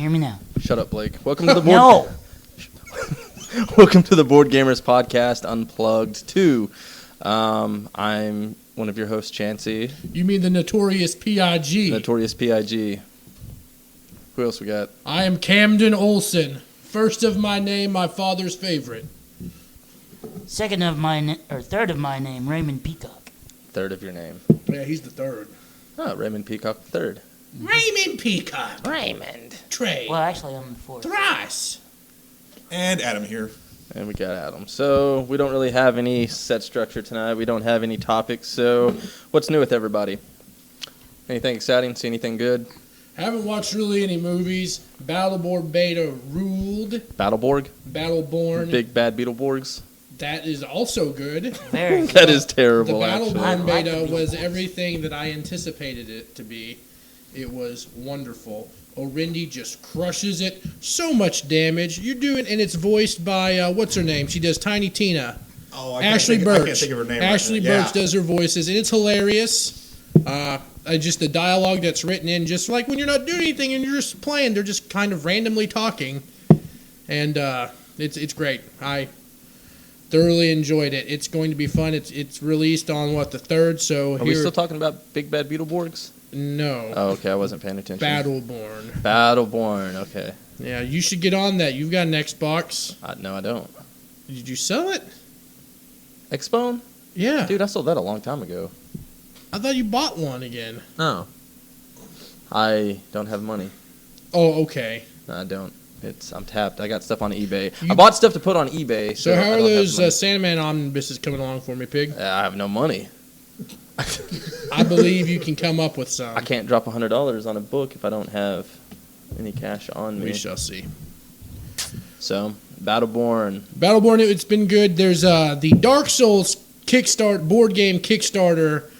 hear me now. Shut up, Blake. Welcome to the board. No. Welcome to the BoredGamers podcast, Unplugged 2. I'm one of your hosts, Chansey. You mean the notorious PIG? Notorious PIG. Who else we got? I am Camden Olson. First of my name, my father's favorite. Third of my name, Raymond Peacock. Third of your name. Yeah, he's the third. Oh, Raymond Peacock third. Raymond Peacock. Raymond. Trey. Well, actually, I'm the fourth. Thrice. And Adam here. And we got Adam. So we don't really have any set structure tonight. We don't have any topics. So what's new with everybody? Anything exciting? See anything good? Haven't watched really any movies. Battleborn Beta ruled. Battleborg? Battleborn. Big bad Beetleborgs? That is also good. Very That good. is The terrible, actually. I Battleborn like Beta the was Beetleborgs. everything that I anticipated it to be. It was wonderful. Orindy just crushes it. So much damage. You're doing, and it's voiced by, what's her name? She does Tiny Tina. Oh, Ashley I Birch. can't think of her name. Ashley right now. Birch does her voices, and it's hilarious. Just the dialogue that's written in, just like when you're not doing anything and you're just playing, they're just kind of randomly talking, and it's great. I thoroughly enjoyed it. It's going to be fun. It's released on the 3rd. So Are we still talking about Big Bad Beetleborgs? No. Oh, okay. I wasn't paying attention. Battleborn. Battleborn. Okay. Yeah, you should get on that. You've got an Xbox. No, I don't. Did you sell it? Xbone? Yeah. Dude, I sold that a long time ago. I thought you bought one again. No. I don't have money. Oh, okay. No, I don't. I'm tapped. I got stuff on eBay. I bought stuff to put on eBay. So I how don't are have those money. Sandman omnibuses coming along for me, Pig? I have no money. I believe you can come up with some. I can't drop $100 on a book if I don't have any cash on me. We shall see. So, Battleborn. Battleborn, it's been good. There's the Dark Souls board game Kickstarter.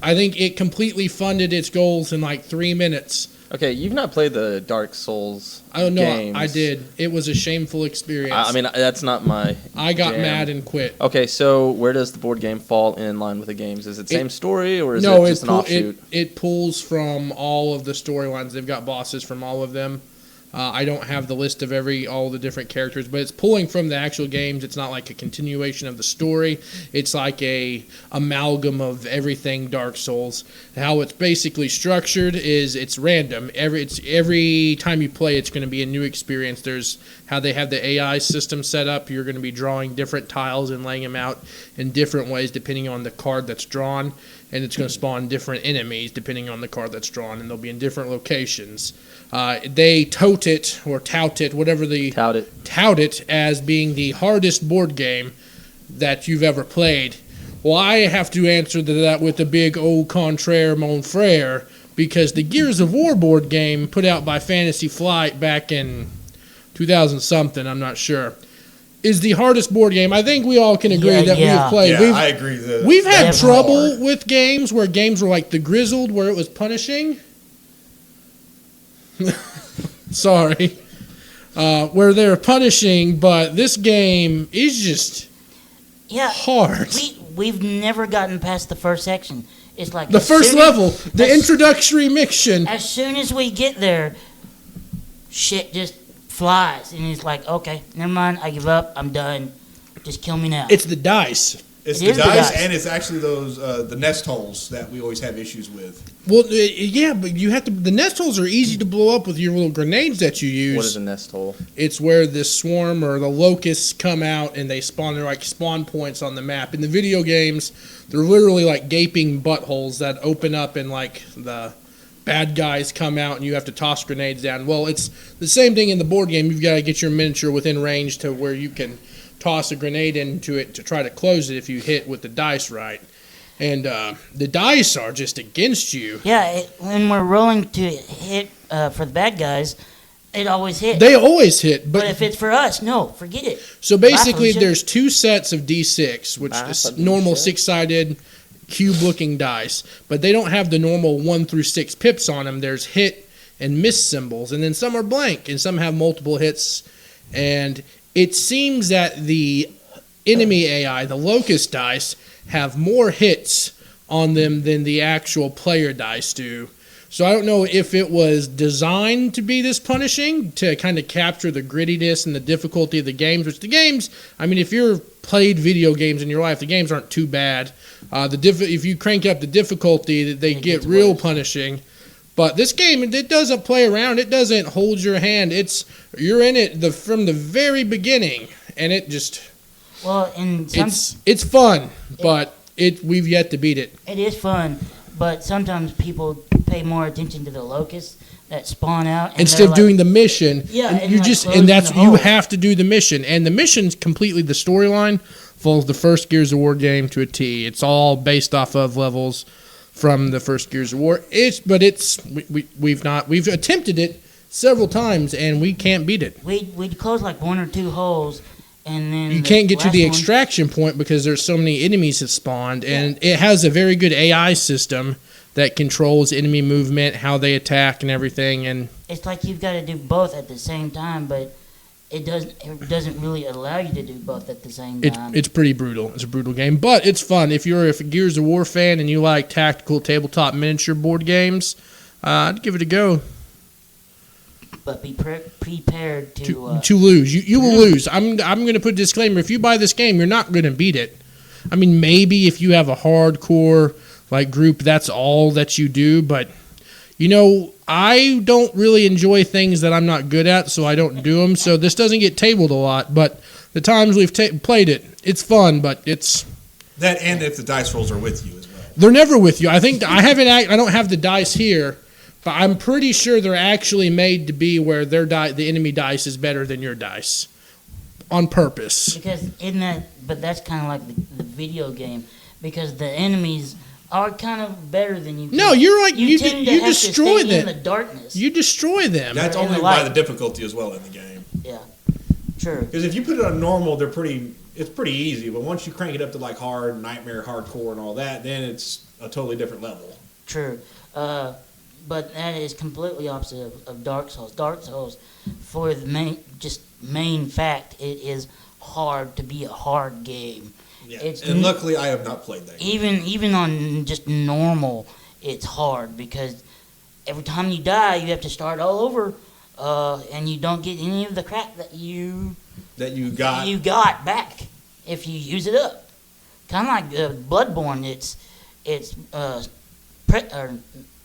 I think it completely funded its goals in like 3 minutes. Okay, you've not played the Dark Souls I don't know. games. I did. It was a shameful experience. I mean, that's not my I got jam. mad and quit. Okay, so where does the board game fall in line with the games? Is it same story or is No, it just an offshoot? it pulls from all of the storylines. They've got bosses from all of them. I don't have the list of all the different characters, but it's pulling from the actual games. It's not like a continuation of the story. It's like a amalgam of everything Dark Souls. How it's basically structured is it's random. Every time you play, it's going to be a new experience. There's how they have the AI system set up. You're going to be drawing different tiles and laying them out in different ways depending on the card that's drawn. And it's going to spawn different enemies depending on the card that's drawn, and they'll be in different locations. They tout it, whatever the tout it as being the hardest board game that you've ever played. Well, I have to answer to that with a big au contraire, mon frere, because the Gears of War board game put out by Fantasy Flight back in 2000-something, I'm not sure, is the hardest board game. I think we all can agree that we've played. Yeah, I agree. We've had trouble with games where games were like The Grizzled, where it was punishing. Sorry. Where they're punishing, but this game is just hard. We've never gotten past the first section. It's like The first level, the introductory mission. As soon as we get there, shit just flies, and it's like, okay, never mind, I give up, I'm done. Just kill me now. It's the dice. It's It the is the dice, dice. and it's actually those the nest holes that we always have issues with. Well, yeah, but you have to. The nest holes are easy to blow up with your little grenades that you use. What is a nest hole? It's where the swarm or the locusts come out and they spawn. They're like spawn points on the map. In the video games, they're literally like gaping buttholes that open up and like the bad guys come out and you have to toss grenades down. Well, it's the same thing in the board game. You've got to get your miniature within range to where you can toss a grenade into it to try to close it if you hit with the dice right. And the dice are just against you. Yeah, when we're rolling to hit for the bad guys, it always hits. They always hit. But if it's for us, no, forget it. So basically, Bye, there's 2 sets of D6, which is normal 6-sided cube-looking dice. But they don't have the normal 1 through 6 pips on them. There's hit and miss symbols. And then some are blank, and some have multiple hits. And it seems that the enemy AI, the locust dice, have more hits on them than the actual player dice do, So I don't know if it was designed to be this punishing, to kind of capture the grittiness and the difficulty of the games, which the games, I mean, if you've played video games in your life, the games aren't too bad. If you crank up the difficulty, they get real punishing. But this game, it doesn't play around. It doesn't hold your hand. You're in it from the very beginning, and it just... Well, it's fun, but we've yet to beat it. It is fun, but sometimes people pay more attention to the locusts that spawn out instead of doing the mission. Yeah, and you have to do the mission, and the mission's completely the storyline follows the first Gears of War game to a T. It's all based off of levels from the first Gears of War. We've attempted it several times and we can't beat it. We'd close like one or two holes. And then you can't get to the extraction point because there's so many enemies that spawned, and it has a very good AI system that controls enemy movement, how they attack, and everything. And it's like you've got to do both at the same time, but it doesn't really allow you to do both at the same time. It's pretty brutal. It's a brutal game, but it's fun. If you're a Gears of War fan and you like tactical tabletop miniature board games, I'd give it a go. But be prepared to lose. You will lose. I'm going to put a disclaimer. If you buy this game, you're not going to beat it. I mean, maybe if you have a hardcore group, that's all that you do. But I don't really enjoy things that I'm not good at, so I don't do them. So this doesn't get tabled a lot. But the times we've played it, it's fun. But it's that, and if the dice rolls are with you as well. They're never with you. I think I don't have the dice here. But I'm pretty sure they're actually made to be where the enemy dice is better than your dice, on purpose. Because but that's kind of like the video game, because the enemies are kind of better than you. No, you're like you destroy them. In the darkness. You destroy them. That's only by the difficulty as well in the game. Yeah, true. Because if you put it on normal, it's pretty easy. But once you crank it up to like hard, nightmare, hardcore, and all that, then it's a totally different level. True. But that is completely opposite of Dark Souls. Dark Souls, for the main fact, it is hard to be a hard game. Yeah. And luckily, I have not played that game. Even on just normal, it's hard because every time you die, you have to start all over, and you don't get any of the crap that you got back if you use it up. Kind of like Bloodborne. It's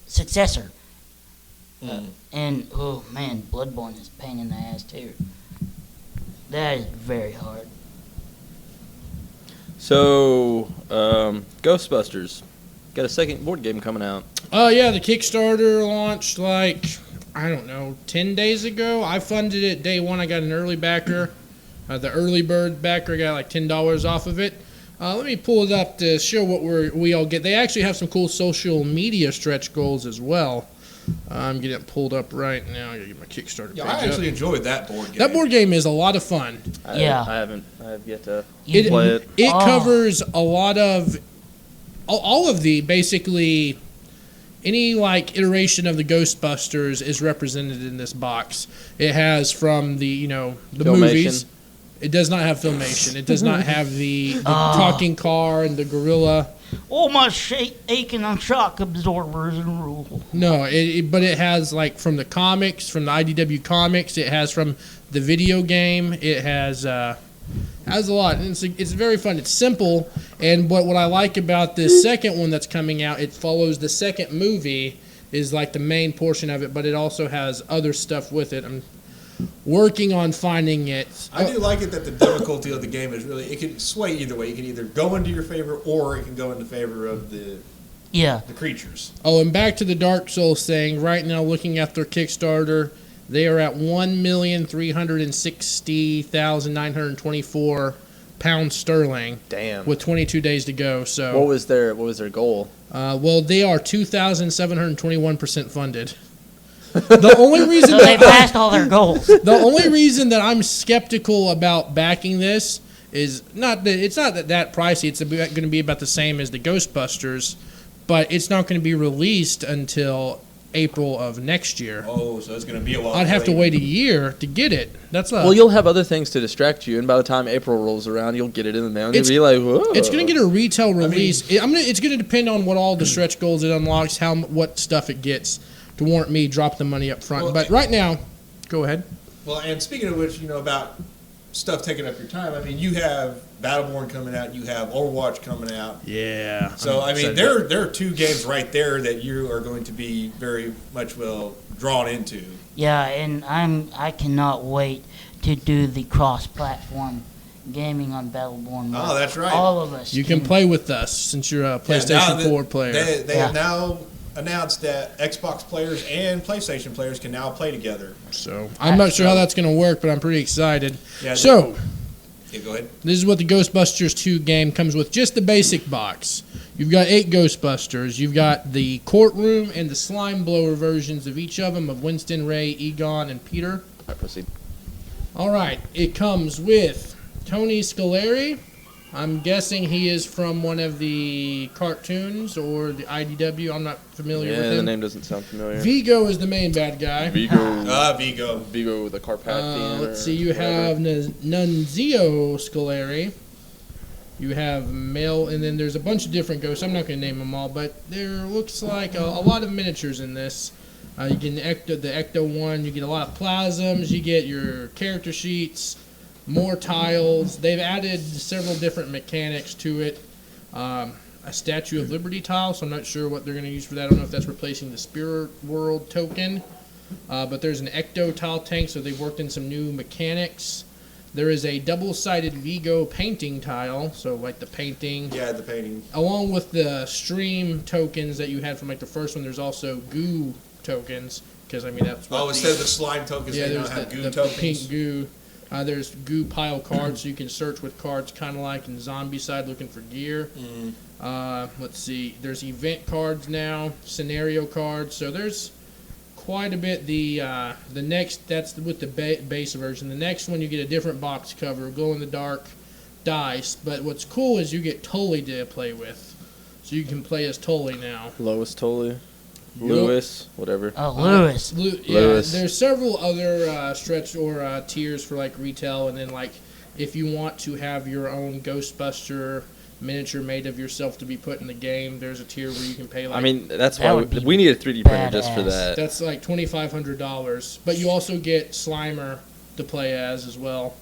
successor. And oh man, Bloodborne is a pain in the ass too. That is very hard. So, Ghostbusters got a second board game coming out. Oh yeah, the Kickstarter launched 10 days ago. I funded it day one. I got an early backer. The early bird backer got $10 off of it. Let me pull it up to show what we all get. They actually have some cool social media stretch goals as well. I'm getting it pulled up right now. I gotta get my Kickstarter page I actually enjoyed that board game. That board game is a lot of fun. I have yet to play it. It covers a lot of all of the basically any iteration of the Ghostbusters is represented in this box. It has from the movies. It does not have Filmation. It does not have the talking car and the gorilla. Oh, my aching on shock absorbers and rule. No, but it has from the comics, from the IDW comics. It has from the video game. It has a lot. And it's very fun. It's simple. And what I like about this second one that's coming out, it follows the second movie is the main portion of it, but it also has other stuff with it. I'm working on finding it. I do like it that the difficulty of the game is really, it can sway either way. You can either go into your favor or it can go into favor of the creatures. Oh, and back to the Dark Souls thing. Right now, looking at their Kickstarter, they are at £1,360,924 sterling. Damn. With 22 days to go. So what was their goal? Well, they are 2,721% funded. The only reason they passed all their goals. The only reason that I'm skeptical about backing this is not that pricey. It's going to be about the same as the Ghostbusters, but it's not going to be released until April of next year. Oh, so it's going to be a while. I'd have to wait a year to get it. Well, you'll have other things to distract you, and by the time April rolls around, you'll get it in the mail, and you'll be like, whoa. It's going to get a retail release. It's going to depend on what all the stretch goals it unlocks, what stuff it gets. to warrant me drop the money up front. Well, but right now, go ahead. Well, and speaking of which, about stuff taking up your time, I mean, you have Battleborn coming out, you have Overwatch coming out. Yeah. So, I mean, there are 2 games right there that you are going to be very much drawn into. Yeah, and I cannot wait to do the cross-platform gaming on Battleborn. Oh, that's right. All of us. You can play with us since you're a PlayStation 4 player. They have now announced that Xbox players and PlayStation players can now play together. So I'm not sure how that's going to work, but I'm pretty excited. Yeah, so, go ahead. This is what the Ghostbusters 2 game comes with. Just the basic box. You've got 8 Ghostbusters. You've got the courtroom and the slime blower versions of each of them, of Winston, Ray, Egon, and Peter. All right, proceed. All right. It comes with Tony Scaleri. I'm guessing he is from one of the cartoons or the IDW. I'm not familiar with him. Yeah, the name doesn't sound familiar. Vigo is the main bad guy. Vigo. Vigo the Carpathian. Let's see. You have Nunzio Scaleri. You have Mel, and then there's a bunch of different ghosts. I'm not going to name them all, but there looks like a lot of miniatures in this. You get the Ecto one. You get a lot of plasms. You get your character sheets. More tiles. They've added several different mechanics to it. A Statue of Liberty tile, so I'm not sure what they're going to use for that. I don't know if that's replacing the Spirit World token. But there's an Ecto tile tank, so they've worked in some new mechanics. There is a double-sided Vigo painting tile, so like the painting. Yeah, the painting. Along with the stream tokens that you had from like the first one, there's also goo tokens. Because, I mean, that's what instead of the slime tokens, they now have goo tokens. Pink goo. There's goo pile cards, so you can search with cards, kind of like in Zombie Side, looking for gear. Let's see. There's event cards now, scenario cards. So there's quite a bit. The next, that's with the base version. The next one, you get a different box cover, glow in the dark dice. But what's cool is you get Tully to play with, so you can play as Tully now. Lois Tully. Lewis, whatever. Oh, Lewis. Lewis. There's several other stretch or tiers for like retail, and then like if you want to have your own Ghostbuster miniature made of yourself to be put in the game, there's a tier where you can pay like. I mean, that's why we need a 3D printer just for that. That's like $2,500, but you also get Slimer to play as well.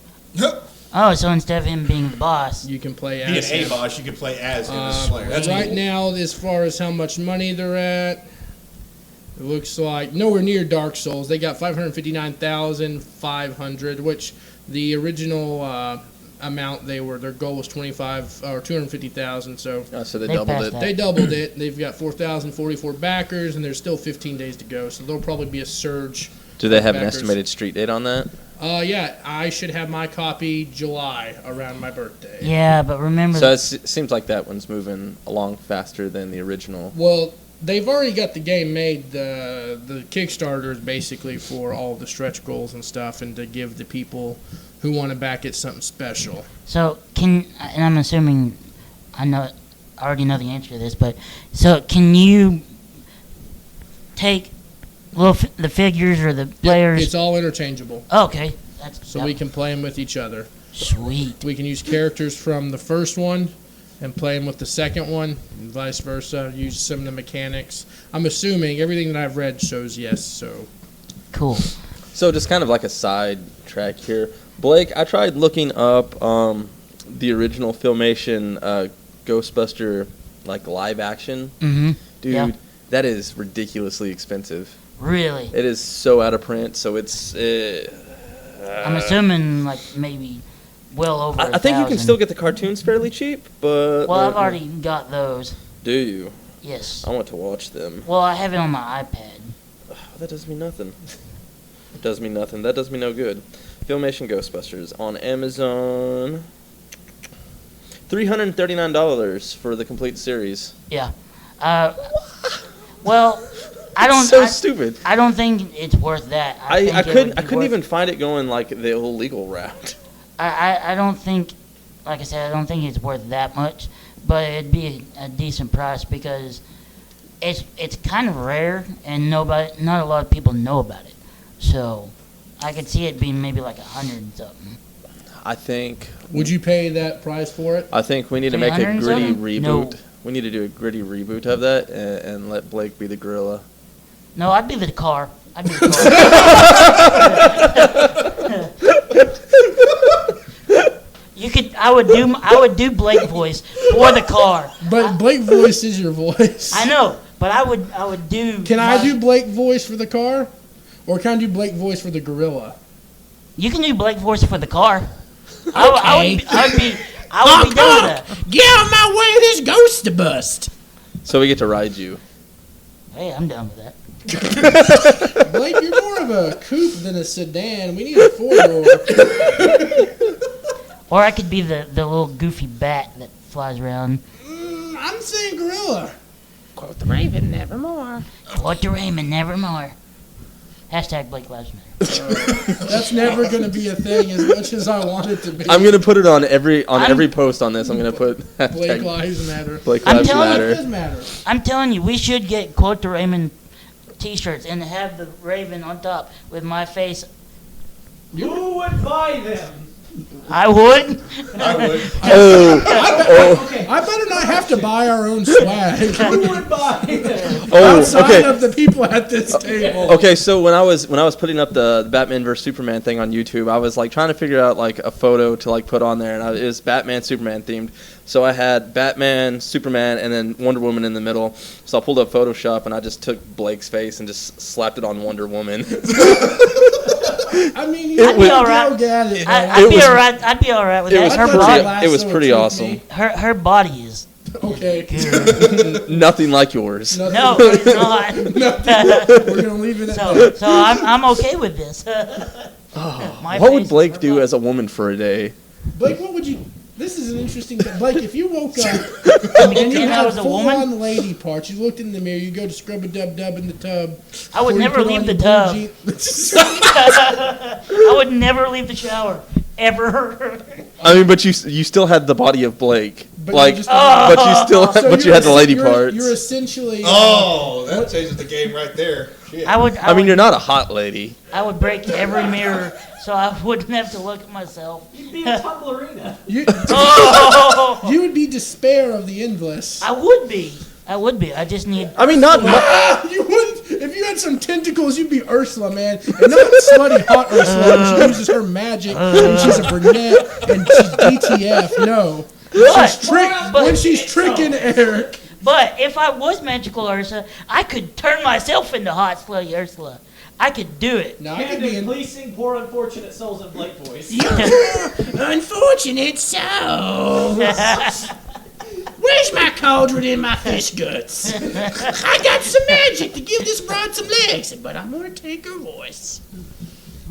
Oh, so instead of him being the boss, you can play as him. Boss, you can play as him as Slayer. That's right cool. now, as far as how much money they're at. It looks like nowhere near Dark Souls. They got 559,500, which the original amount their goal was 250,000. So they doubled it. They doubled it. They've got 4,044 backers, and there's still 15 days to go. So there'll probably be a surge. Do they have an estimated street date on that? Yeah, I should have my copy July around my birthday. Yeah, but remember. So it seems like that one's moving along faster than the original. Well, they've already got the game made. The Kickstarter is basically for all the stretch goals and stuff, and to give the people who want to back it something special. So and I'm assuming, I already know the answer to this, but so can you take the figures or the players? It's all interchangeable. Okay, we can play them with each other. Sweet. We can use characters from the first one and play them with the second one, and vice versa. Use some of the mechanics. I'm assuming everything that I've read shows yes. So cool. So just kind of like a side track here, Blake. I tried looking up the original Filmation Ghostbuster like live action. Mm-hmm. Dude, yeah. That is ridiculously expensive. Really? It is so out of print. So it's. I'm assuming like maybe. Well over. I think you can still get the cartoons fairly cheap, but. Well, I've already got those. Do you? Yes. I want to watch them. Well, I have it on my iPad. Oh, that does me nothing. It does me nothing. That does me no good. Filmation Ghostbusters on Amazon. $339 for the complete series. Yeah. Well, I don't. So stupid. I don't think it's worth that. I couldn't even find it going like the illegal route. I don't think, like I said, I don't think it's worth that much, but it'd be a decent price because it's kind of rare and not a lot of people know about it. So I could see it being maybe like 100 and something. I think. Would you pay that price for it? I think we need to make a gritty reboot. No. We need to do a gritty reboot of that and let Blake be the gorilla. No, I'd be the car. I would do Blake voice for the car. But Blake voice is your voice. I know, but I would do. Can I do Blake voice for the car, or can I do Blake voice for the gorilla? You can do Blake voice for the car. I would be down with that. Get out of my way, this ghost to bust. So we get to ride you. Hey, I'm down with that. Blake, you're more of a coupe than a sedan. We need a 4-door. Or I could be the little goofy bat that flies around. I'm saying gorilla. Quote the Raven, nevermore. Quote the Raven, nevermore. Hashtag Blake Lives Matter. That's never going to be a thing as much as I want it to be. I'm going to put it on every post on this. I'm going to put Blake Lives Matter. Blake Lives Matter. It does matter. I'm telling you, we should get Quote the Raven t-shirts and have the Raven on top with my face. Who would buy them? I would. I better not have to buy our own swag. Who would buy them? Outside of the people at this table. Okay, so when I was putting up the Batman vs Superman thing on YouTube, I was like trying to figure out like a photo to like put on there, and it was Batman Superman themed. So I had Batman, Superman, and then Wonder Woman in the middle. So I pulled up Photoshop and I just took Blake's face and just slapped it on Wonder Woman. I mean, I'd be all right. I'd be all right with that. It was pretty awesome. Her body is okay. Nothing like yours. No, it's not. We're gonna leave it at that. So I'm okay with this. What would Blake do as a woman for a day? Blake, what would you? This is an interesting thing. Blake, if you woke up and you had full-on lady parts, you looked in the mirror, you go to scrub-a-dub-dub in the tub. I would never leave the tub. I would never leave the shower. Ever. I mean, but you still had the body of Blake. But like, you but you had the lady parts. You're essentially... that changes the game right there. Shit. I mean, you're not a hot lady. I would break every mirror so I wouldn't have to look at myself. You'd be a Tumblerina. You would be despair of the endless. I would be. I just need... I mean, not... You wouldn't... If you had some tentacles, you'd be Ursula, man. And not slutty hot Ursula. She uses her magic, and she's a brunette, and she's DTF. No. When she's tricking Eric. But if I was magical Ursula, I could turn myself into hot slutty Ursula. I could do it. Now, I could be please sing Poor Unfortunate Souls in Blake voice. Unfortunate souls. Where's my cauldron and my fish guts? I got some magic to give this broad some legs, but I'm going to take her voice.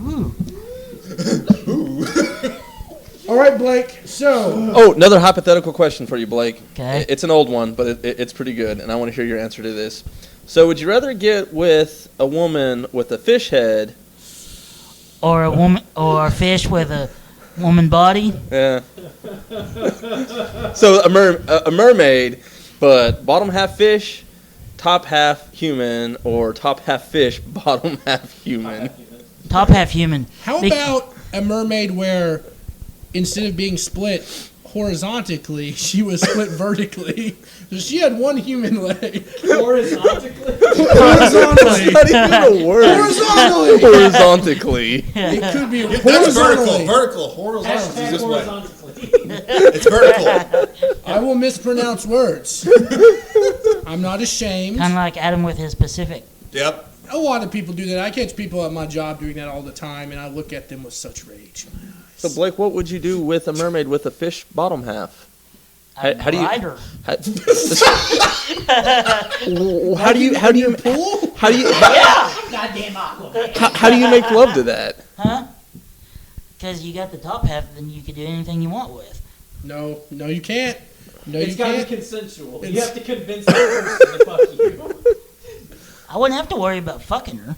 Ooh. All right, Blake, so... Oh, another hypothetical question for you, Blake. Okay. It's an old one, but it's pretty good, and I want to hear your answer to this. So would you rather get with a woman with a fish head... Or a woman, or a fish with a woman body? Yeah. So a mermaid, but bottom half fish, top half human, or top half fish, bottom half human. Top half human. How about a mermaid where instead of being split horizontally, she was split vertically? So she had one human leg. Horizontally? Horizontally. That's not even a word. Horizontally. Horizontally. It could be That's horizontally. vertical. Horizontal is Hashtag this way. horizontally. It's vertical. I will mispronounce words. I'm not ashamed. Kind of like Adam with his Pacific. Yep. A lot of people do that. I catch people at my job doing that all the time, and I look at them with such rage. So Blake, what would you do with a mermaid with a fish bottom half? How do you Ride her. how do you Pool? Goddamn Aquaman. how do you make love to that? Huh? Because you got the top half, then you can do anything you want with. No, you can't. No, It's you got to can't. be consensual. You have to convince the person to fuck you. I wouldn't have to worry about fucking her.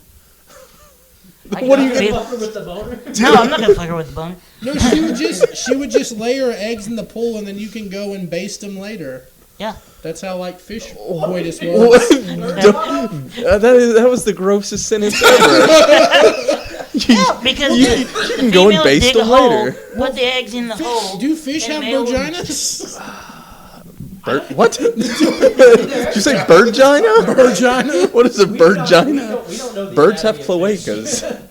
What are you gonna gonna fuck her with the boner? No, I'm not gonna fuck her with the bone. No, she would just lay her eggs in the pool, and then you can go and baste them later. Yeah. That's how like fish coitus works. That was the grossest sentence ever. Because you can go and baste them later. Put the eggs in the hole. Do fish and have mail them. vaginas? What? Did you say birdgina? Birdgina? What is a birdgina? We don't know the Birds have anatomy of fish. cloacas.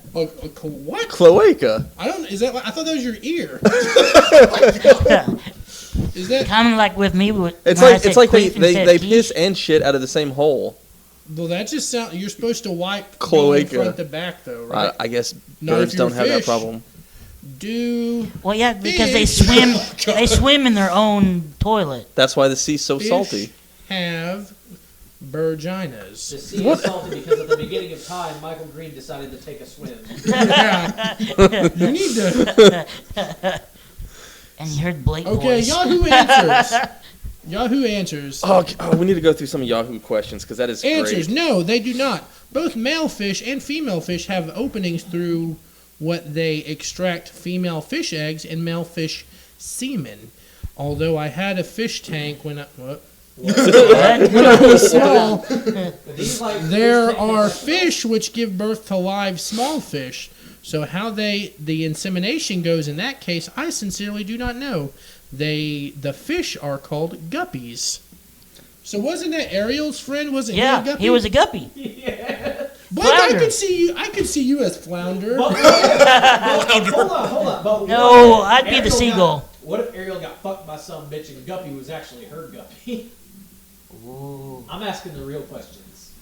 What? Cloaca. I thought that was your ear. Is that? Kind of like with me. It's like they piss and shit out of the same hole. Well, that just sounds. You're supposed to wipe Cloaca. going front to back, though, right? I guess Not birds if you're don't a have that fish. problem. Well, yeah, because they Fish. swim. They swim in their own toilet. That's why the sea's so Fish salty. have virginas. The sea is salty because at the beginning of time, Michael Green decided to take a swim. Yeah. You need to. And you heard Blake Okay, voice. Yahoo Answers. Yahoo Answers. Oh, we need to go through some Yahoo questions because that is Answers. great. No, they do not. Both male fish and female fish have openings through what they extract female fish eggs and male fish semen. Although I had a fish tank when I was small, there are fish which give birth to live small fish. So how the insemination goes in that case, I sincerely do not know. The fish are called guppies. So wasn't that Ariel's friend? Was it he a Yeah, guppy? he was a guppy. Blake, I Flounder. could see you as flounder. Hold on. But No, what if I'd be the Ariel seagull. What if Ariel got fucked by some bitch and Guppy was actually her Guppy? Ooh. I'm asking the real questions.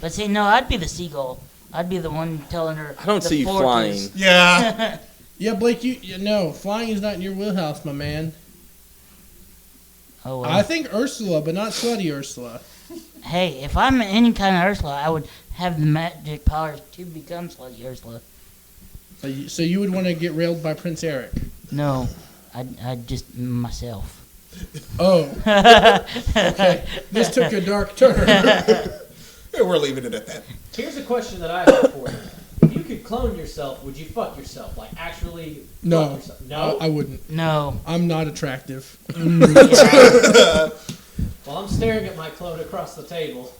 But see, no, I'd be the seagull. I'd be the one telling her. I don't the see you fork flying. is- Yeah. Yeah, Blake, no, flying is not in your wheelhouse, my man. Oh well. I think Ursula, but not slutty Ursula. Hey, if I'm any kind of Ursula, I would have the magic powers to become Slutty Ursula. So you would want to get railed by Prince Eric. No, I'd just myself. Oh, okay. This took a dark turn. Yeah, we're leaving it at that. Here's a question that I have for you. If you could clone yourself, would you fuck yourself? Like, actually fuck No, yourself? No? I wouldn't. No. I'm not attractive. Yeah. Well, I'm staring at my clone across the table.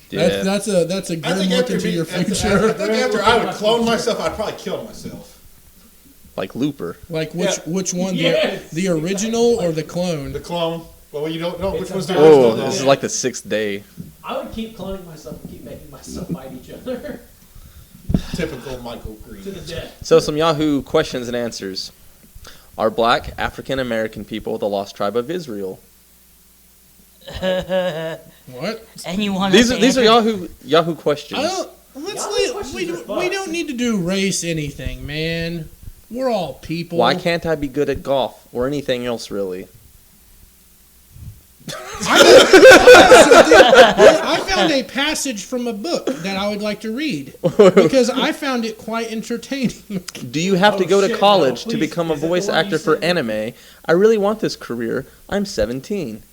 Yeah. That's a good look into your future. I think after I would clone myself, I'd probably kill myself. Like Looper. Like which one? Yes. The original or the clone? The clone. Well, you don't know which It's one's the a- original. Oh, though. this is like the 6th day. I would keep cloning myself and keep making myself fight each other Typical Michael Green. to the death. So some Yahoo questions and answers. Are black African American people the lost tribe of Israel? What? And you want These are Yahoo questions. I don't. We don't need to do race anything, man. We're all people. Why can't I be good at golf or anything else really? I found a passage from a book that I would like to read because I found it quite entertaining. Do you have to Oh, go to shit, college no, to please. become a Is that the voice one you actor for said? anime? I really want this career. I'm 17.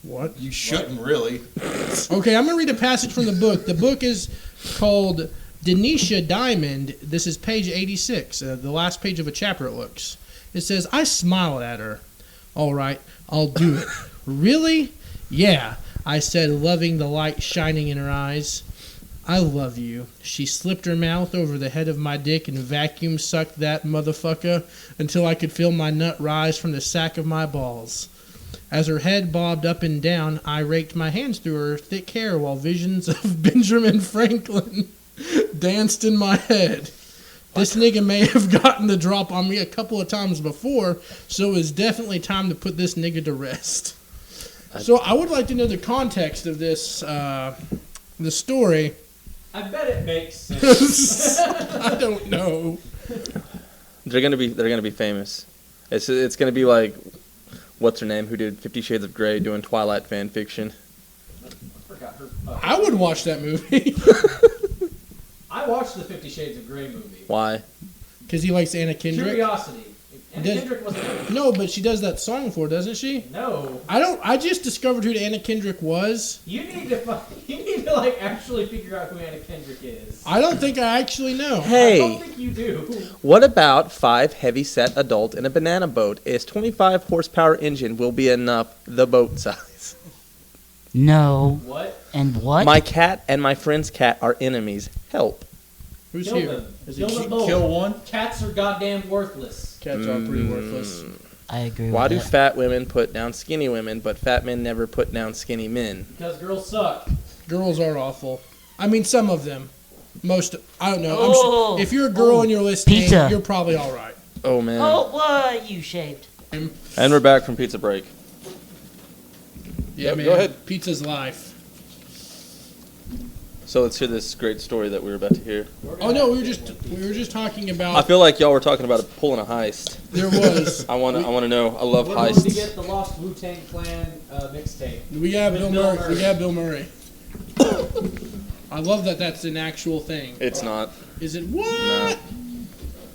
What? You shouldn't really. Okay, I'm gonna read a passage from the book. The book is called Denisha Diamond. This is page 86, the last page of a chapter. It looks. It says, "I smiled at her. All right, I'll do it. Really? Yeah," I said, loving the light shining in her eyes. "I love you." She slipped her mouth over the head of my dick and vacuum sucked that motherfucker until I could feel my nut rise from the sack of my balls. As her head bobbed up and down, I raked my hands through her thick hair while visions of Benjamin Franklin danced in my head. This nigga may have gotten the drop on me a couple of times before, so it's definitely time to put this nigga to rest. So I would like to know the context of this, the story. I bet it makes sense. I don't know. They're gonna be famous. It's gonna be like, what's her name, who did 50 Shades of Grey doing Twilight fan fiction. I forgot her. I would watch that movie I watched the 50 Shades of Grey movie. Why? because he likes Anna Kendrick. Curiosity. Anna Does- Kendrick wasn't. No, but she does that song for, doesn't she? No. I just discovered who Anna Kendrick was. You need to like actually figure out who Anna Kendrick is. I don't think I actually know. I don't Hey, think you do. what about 5 heavy-set adult in a banana boat? Is 25 horsepower engine will be enough the boat size? No. What? And what? My cat and my friend's cat are enemies. Help. Who's Kill here? them. Is Kill it them both. Kill one. Cats are goddamn worthless. Cats are pretty worthless. I agree Why with do that. fat women put down skinny women, but fat men never put down skinny men? Because girls suck. Girls are awful. I mean, some of them. Most, I don't know. Oh. If you're a girl and you're listening, Pizza. you're probably all right. Oh, man. Oh, what? You shaved. And we're back from pizza break. Yeah, Yep, man. go ahead. Pizza's life. So let's hear this great story that we were about to hear. Oh no, we were just talking I about. feel like y'all were talking about pulling a heist. There was. I want to know. I love We're going to heists. get the Lost Wu-Tang Clan mixtape. We got With Bill Bill Murray. Murray. We got Bill Murray. I love that. That's an actual thing. It's not. Is it what?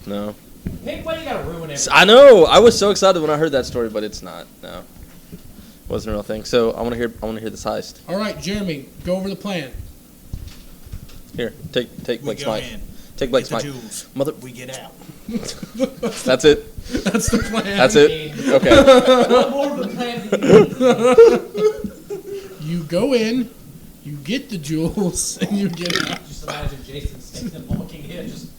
No. Hey, why you gotta ruin everything? I know. I was so excited when I heard that story, but it's not. No. Wasn't a real thing. So I want to hear this heist. All right, Jeremy, go over the plan. Here, take We Blake's go mic. in, Take Blake's get the mic. jewels, Mother. we get out. That's it. That's the plan. That's it. Okay. What more of a plan do you need? You go in, you get the jewels, and you get out. Just imagine Jason Statham walking in, just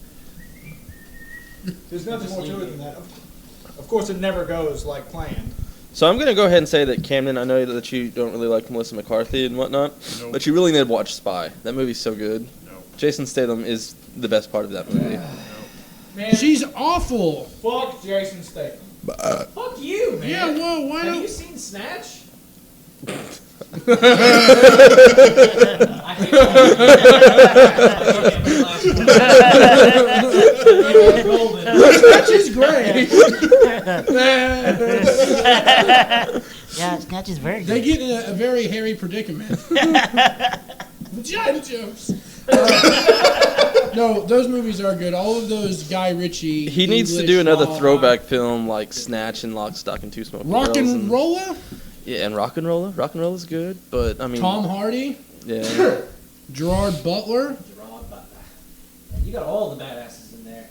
There's nothing Just more to leave it than that. Of course, it never goes like planned. So I'm gonna go ahead and say that Camden. I know that you don't really like Melissa McCarthy and whatnot, Nope. but you really need to watch Spy. That movie's so good. Nope. Jason Statham is the best part of that movie. man. She's awful. Fuck Jason Statham. Fuck you, man. Yeah, whoa, why Have don't? you seen Snatch? I hate Snatch is great. Yeah, Snatch is very They good. get in a very hairy predicament. Vagina jokes. No, those movies are good. All of those Guy Ritchie. He needs to English do another law, throwback film like Snatch and Lock, Stock, and Two Smoking Rock Barrels and Rolla. Yeah, and Rock and Roller. Rock and Roll is good, but I mean, Tom Hardy. yeah. Gerard Butler. You got all the badasses in there.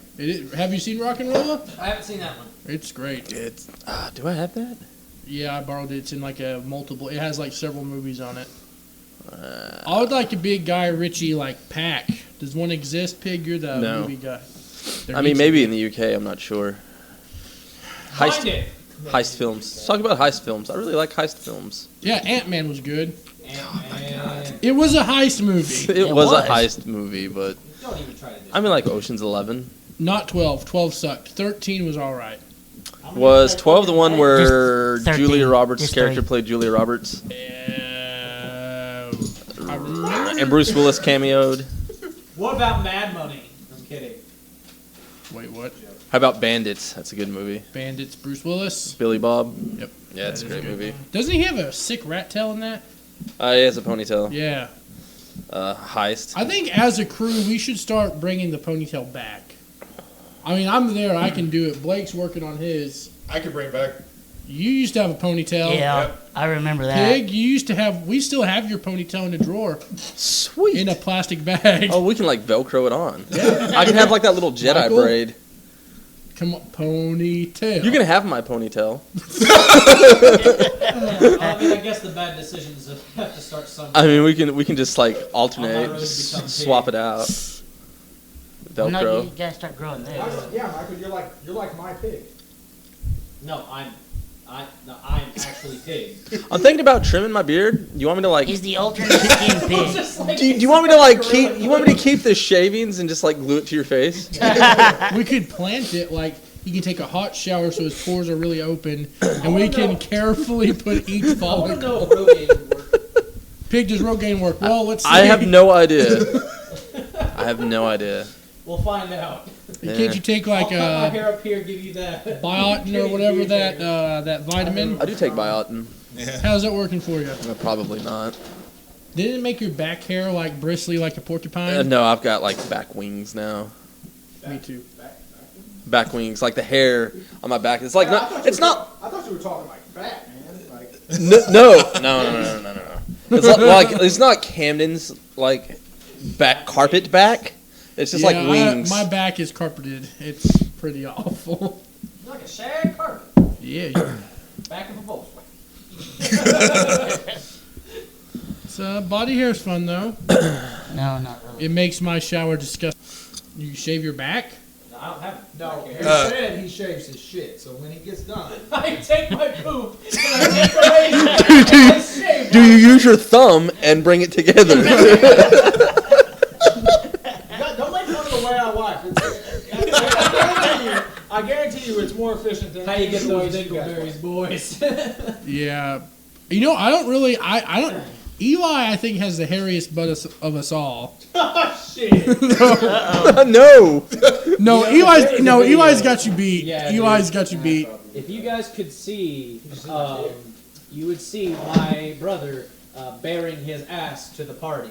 Have you seen Rock and Rolla? I haven't seen that one. It's great. It's do I have that? Yeah, I borrowed it. It's in like a multiple. It has like several movies on it. I would like a big Guy Ritchie like pack. Does one exist, Pig? You're the No. movie guy. There I mean, needs to maybe be. in the UK. I'm not sure. Find it. Heist films. Let's talk about heist films. I really like heist films. Yeah, Ant-Man was good. And It was a heist movie. It was a was. heist movie, but don't even try to do I mean, like Ocean's 11. Not 12. 12 sucked. 13 was all right. Was 12 the one where Just 13. Julia Roberts' Just character 3. played Julia Roberts? I remember. And Bruce Willis cameoed. What about Mad Money? I'm kidding. Wait, what? How about Bandits? That's a good movie. Bandits. Bruce Willis. Billy Bob. Yep. Yeah, it's a great movie. Doesn't he have a sick rat tail in that? He has a ponytail. Yeah. Heist. I think as a crew, we should start bringing the ponytail back. I mean, I'm there. I can do it. Blake's working on his. I could bring back. You used to have a ponytail. Yeah, Yep. I remember that. Pig, you used to have. We still have your ponytail in a drawer Sweet. in a plastic bag. Oh, we can like Velcro it on. I can have like that little Jedi Michael? braid. Come on, ponytail. You can have my ponytail. I mean, I guess the bad decisions have to start somewhere. I mean, we can just like On my alternate, road to just become swap big. it out. No, Velcro. you gotta start growing there. Yeah, Michael, you're like my pig. No, I'm actually Pig. I'm thinking about trimming my beard. You want me to like? He's the alternate skin pig. Just like Do you want me to like keep? You want me to keep the shavings and just like glue it to your face? We could plant it like he can take a hot shower so his pores are really open, and we can carefully put each I want to follicle. know if Rogaine would work. Pig, does Rogaine work? Well, let's see. I have no idea. I have no idea. We'll find out. Can't you take like I'll cut my a hair up here, give you that biotin or whatever that vitamin? I do take biotin. How's that working for you? Probably not. Didn't it make your back hair like bristly like a porcupine? No, I've got like back wings now. Me too. Back wings, like the hair on my back. It's like not. It's not. I thought you were talking like fat, man. Like No. It's it's not Camden's like back carpet back. It's just like wings. My back is carpeted. It's pretty awful. like a shag carpet. Yeah. Back of a Volkswagen. Body hair is fun though. No, not really. It makes my shower disgusting. You shave your back? I I don't have No, black he hair. said he shaves his shit, so when he gets done. I take my poop and I take the razor and I shave Do you use your thumb and bring it together? Don't make fun of the way I wipe. I guarantee you it's more efficient than how you get any those ways you guys dingleberries, boys. Yeah. I don't. Eli, I think, has the hairiest butt of us all. Oh shit! No. No, You know, there's a video. Eli's got you beat. Yeah, Eli's dude. got you beat. If you guys could see, you would see my brother bearing his ass to the party.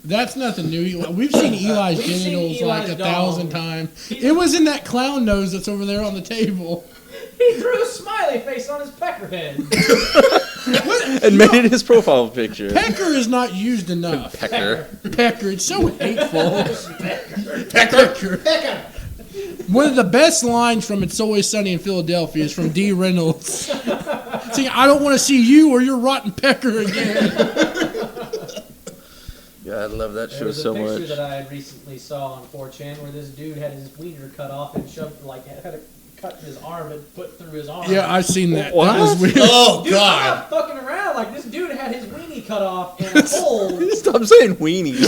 That's nothing new. We've seen Eli's We've seen genitals like Eli's 1,000 dong. times. It was in that clown nose that's over there on the table. He drew a smiley face on his pecker head. And made it his profile picture. Pecker is not used enough. Pecker. Pecker, it's so hateful. Pecker. One of the best lines from It's Always Sunny in Philadelphia is from D. Reynolds. Saying, I don't want to see you or your rotten pecker again. God, I love that There show was so a picture much. that I recently saw on 4chan where this dude had his wiener cut off and shoved, had a cut in his arm and put through his arm. Yeah, I've seen that. What? That was weird. Oh Dude, I'm God! not fucking around. Like, this dude had his weenie cut off in a hole. Stop saying weenie.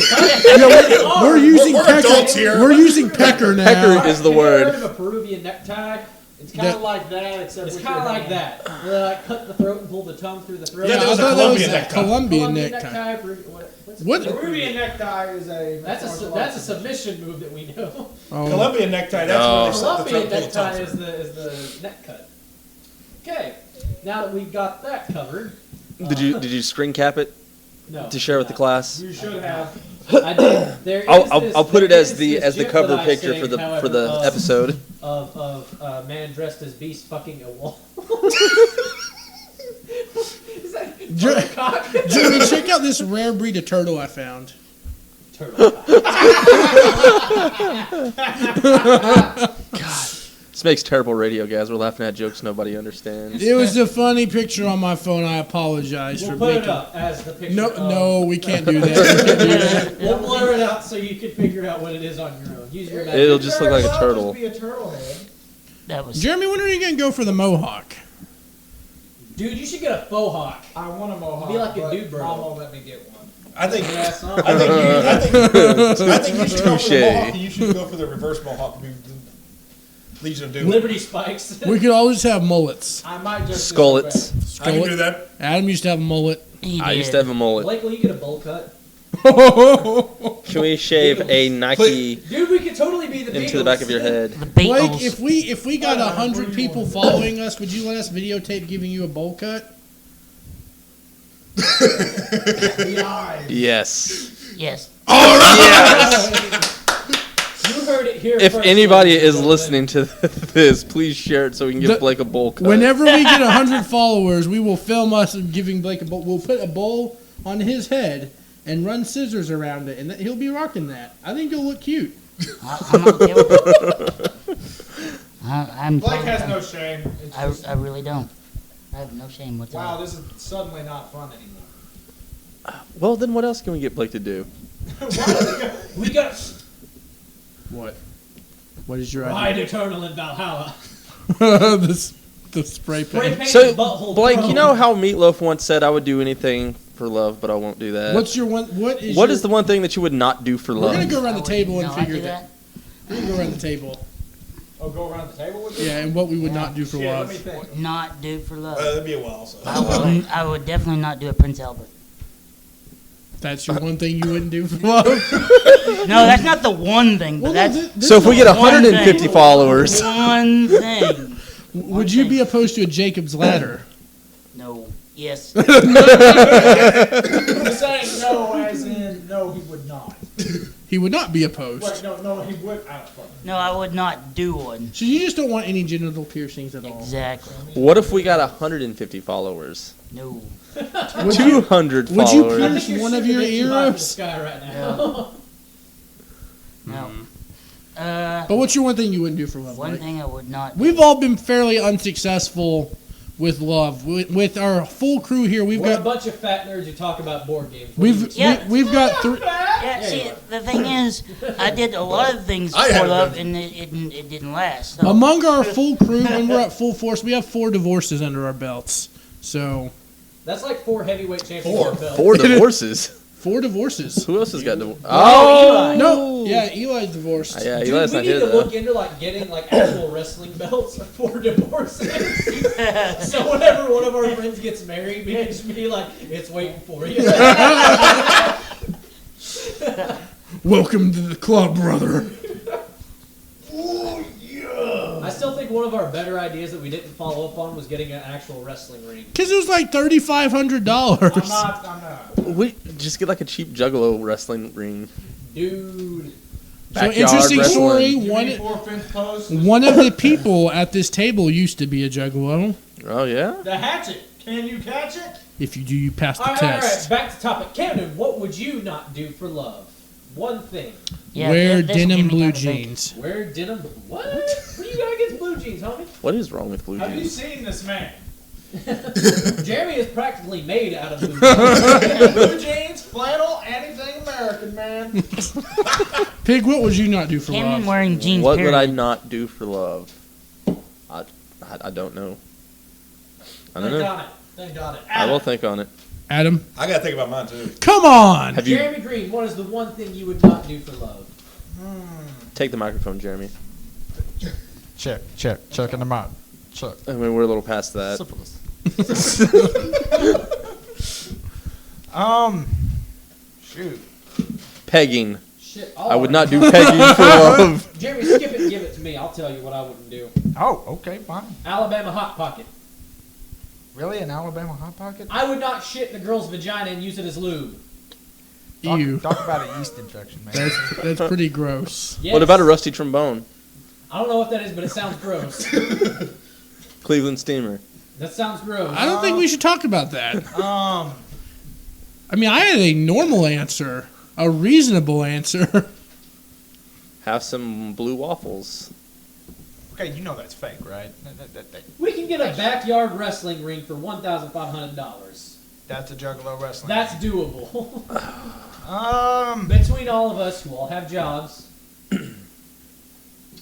We're using We're pecker. adults here. We're using pecker now. Pecker is the Have you ever word. heard of a Peruvian necktie? It's kind That- of like that, except It's with kind of your like hand. that. Where they like cut the throat and pull the tongue through the throat. Yeah, I there was a thought that was Colombian a necktie. Colombian necktie. What's What? The Peruvian necktie is a. That's a submission move that we know. Oh. Colombian necktie. That's No. where they set the Colombian throat pull the necktie tongue is the neck cut. Okay, now that we've got that covered. Did you screen cap it No. to share with the class? You should have. I did. There is I'll put it there as is the this GIF cover that I picture saved, for the however, episode. of a man dressed as Beast fucking a wall. Is that Jer- cock? Jeremy, check out this rare breed of turtle I found. Turtle cock. This makes terrible radio, guys. We're laughing at jokes nobody understands. It was a funny picture on my phone. I apologize We'll for put making. it up as the picture. No, we can't do that. We can't do that. We'll blur it out so you can figure out what it is on your own. Use your It'll imagination. just look like a Well, turtle. Just be a turtle head. That was Jeremy, when are you gonna go for the mohawk? Dude, you should get a faux hawk. I want a mohawk. Be like a but dude bird. Mom won't let me get one. I think. Yeah, son. I think you should go for the Touche. mohawk, and you should go for the reverse mohawk. Legion of Doom. Liberty spikes. We could always have mullets. I might just Skullets. I can do that. Adam used to have a mullet. he I used did. to have a mullet. Blake, will you get a bowl cut? Can we shave a Nike Dude, we could totally be the into the back of your head? The Blake, Beatles. if we got 100 people following us, would you let us videotape giving you a bowl cut? The eyes. Yes. Yes. You heard it here If first, anybody ladies is and listening to this, please share it so we can give Blake a bowl cut. Whenever we get 100 followers, we will film us giving Blake a bowl. We'll put a bowl on his head and run scissors around it, and he'll be rocking that. I think he'll look cute. I'm okay with it. I'm Blake fine. has no shame. It's just, I really don't. I have no shame wow, whatsoever. this is suddenly not fun anymore. Well, then what else can we get Blake to do? We got What? What is your Ride idea? Eternal in Valhalla. the spray Spray paint. paint So, his butthole Blake, chrome. you know how Meatloaf once said, "I would do anything for love, but I won't do that." What's your one? What is? What your, is the one thing that you would not do for We're love? gonna go around I the would table and not figure do that. We're gonna go around the table. Oh, go around the table with you? Yeah, and what we would not do for Shit, love. let me think. Not do for love. That'd be a while. So. I would definitely not do a Prince Albert. That's your one thing you wouldn't do for love. No, that's not the one thing, but that's So if we get one 150 thing. followers, One thing. would you be opposed to a Jacob's ladder? No. Yes. You're saying no as in no, he would not. He would not be opposed. Wait, no, he would. No, I would not do one. So you just don't want any genital piercings at all. Exactly. what if we got 150 followers? No. Would you, 200 would you followers? I pierce think you're one of shooting your it too high for the earlobes? sky right now. No. But what's your one thing you wouldn't do for love? One Mike? thing I would not do. We've all been fairly unsuccessful with love. With our full crew here, we've We're a got bunch of fat nerds who talk about board games. we've got three. Yeah, see, the thing is, I did a lot of things I for haven't love, been. and it didn't last. So. Among our full crew, when we're at full force, we have 4 divorces under our belts. So That's like 4 heavyweight championship belts. 4 divorces. 4 divorces. Who else has got divorced? Oh, Eli. No, yeah, Eli's divorced. Yeah, Dude, Eli's we not need here to though. look into like getting like actual wrestling belts for divorces. So whenever one of our friends gets married, we can just be like, "It's waiting for you." Welcome to the club, brother. I still think one of our better ideas that we didn't follow up on was getting an actual wrestling ring. Because it was like $3,500. I'm not. We just get like a cheap Juggalo wrestling ring. Dude. So Backyard interesting wrestling. story. You One mean 4/5 post? one of the people at this table used to be a juggalo. Oh yeah. The hatchet. Can you catch it? If you do, you pass the All right, test. back to topic. Camden, what would you not do for love? One thing. Yeah, Wear this will give denim me blue time to think. jeans. Wear denim. What? What do you got against blue jeans, homie? What is wrong with blue Have you jeans? seen this man? Jeremy is practically made out of blue jeans. Blue jeans, flannel, anything American, man. Pig, what would you not do for Camden love? wearing jeans. What would I period. not do for love? I don't know. I don't Think know. on it. Think on it. I will think on it. Adam? I gotta think about mine too. Come on! Have you Jeremy Green, what is the one thing you would not do for love? take the microphone, Jeremy? Checking them out. Check. I mean, we're a little past that. Shoot. Pegging. Shit. I would not do pegging for love. Jeremy, skip it and give it to me. I'll tell you what I wouldn't do. Oh, okay, fine. Alabama Hot Pocket. Really, an Alabama hot pocket? I would not shit in a girl's vagina and use it as lube. Ew. Talk about a yeast infection, man. That's pretty gross. Yes. What about a rusty trombone? I don't know what that is, but it sounds gross. Cleveland Steamer. That sounds gross. I don't think we should talk about that. I mean, I had a normal answer. A reasonable answer. Have some blue waffles. Okay, you know that's fake, right? We can get a backyard wrestling ring for $1,500. That's a Juggalo wrestling. That's doable. Between all of us who all have jobs.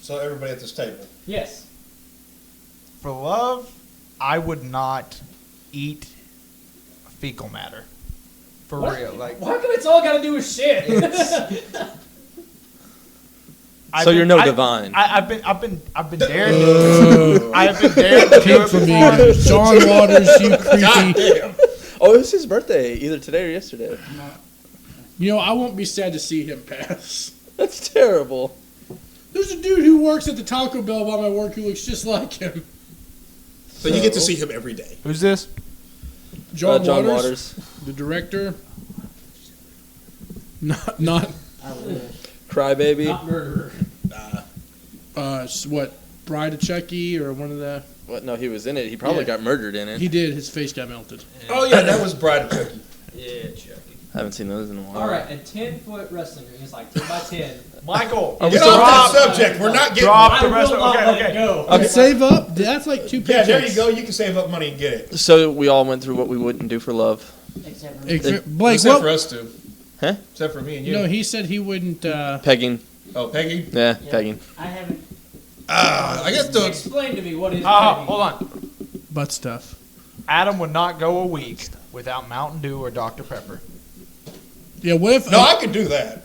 So everybody at this table. Yes. For love, I would not eat fecal matter. For What? real, like. Why come it's all got to do with shit? I've So you're been- no I- divine. I've been dared to. I have been dared to do Pig it for me. before. John Waters, you creepy. Oh, it was his birthday, either today or yesterday. You know, I won't be sad to see him pass. That's terrible. There's a dude who works at the Taco Bell by my work who looks just like him. So you get to see him every day. Who's this? John Waters, Waters. the director. Not Crybaby. Not murderer. what, Bride of Chucky or one of the. What? No, he was in it. He probably Yeah. got murdered in it. He did. His face got melted. Oh yeah, that was Bride of Chucky. Yeah, Chucky. I haven't seen those in a while. All right, a 10-foot wrestling ring is like 10 by 10. Michael. Get off that subject. We're not getting. Drop I the will wrestling. not Okay, let it okay. go. Okay. Save up. That's like 2 Yeah, paychecks. there you go. You can save up money and get it. So we all went through what we wouldn't do for love. Except for me. Blake, Except for what? us two. Huh? Except for me and you. No, he said he wouldn't. Pegging. Oh, Peggy. Yeah, Yeah. pegging. I haven't. I guess the. Explain to me what is Hold pegging. on. Butt stuff. Adam would not go a week without Mountain Dew or Dr. Pepper. Yeah, what if No, I could do that.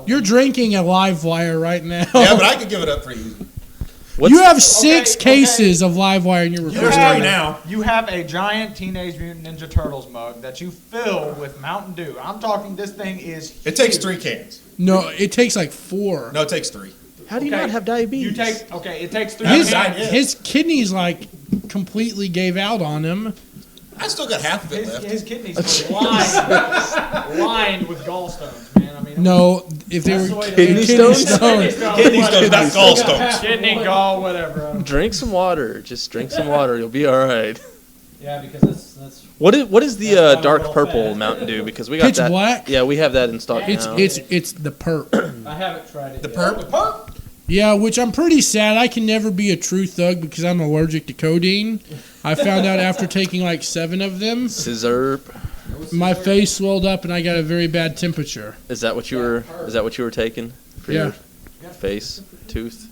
you're drinking a live wire right now? Yeah, but I could give it up pretty easy. You have 6 Okay, cases of live wire in your There's refrigerator. 3 now. You have a giant Teenage Mutant Ninja Turtles mug that you fill with Mountain Dew. I'm talking this thing is It takes huge. 3 cans. No, it takes like 4. No, it takes 3. How do you Okay, not have diabetes? You take it takes 3 His, cans. idea. his kidneys like completely gave out on him. I still got half of it left. His kidneys were lined with gallstones, man. I mean, No, if they That's were the way to Kidney do it. stones? Kidney stones, not gallstones. kidney gall, whatever. Drink some water. Just drink some water. You'll be all right. Yeah, because that's What is the That's why dark we're all purple fat. Mountain Dew? Because we got Pitch that. black? Yeah, we have that in stock It's now. it's the perp. I haven't tried it. The yet. perp? Yeah, which I'm pretty sad. I can never be a true thug because I'm allergic to codeine. I found out after taking like 7 of them. Scissor. My face swelled up and I got a very bad temperature. Is that what you were taking for your face, tooth?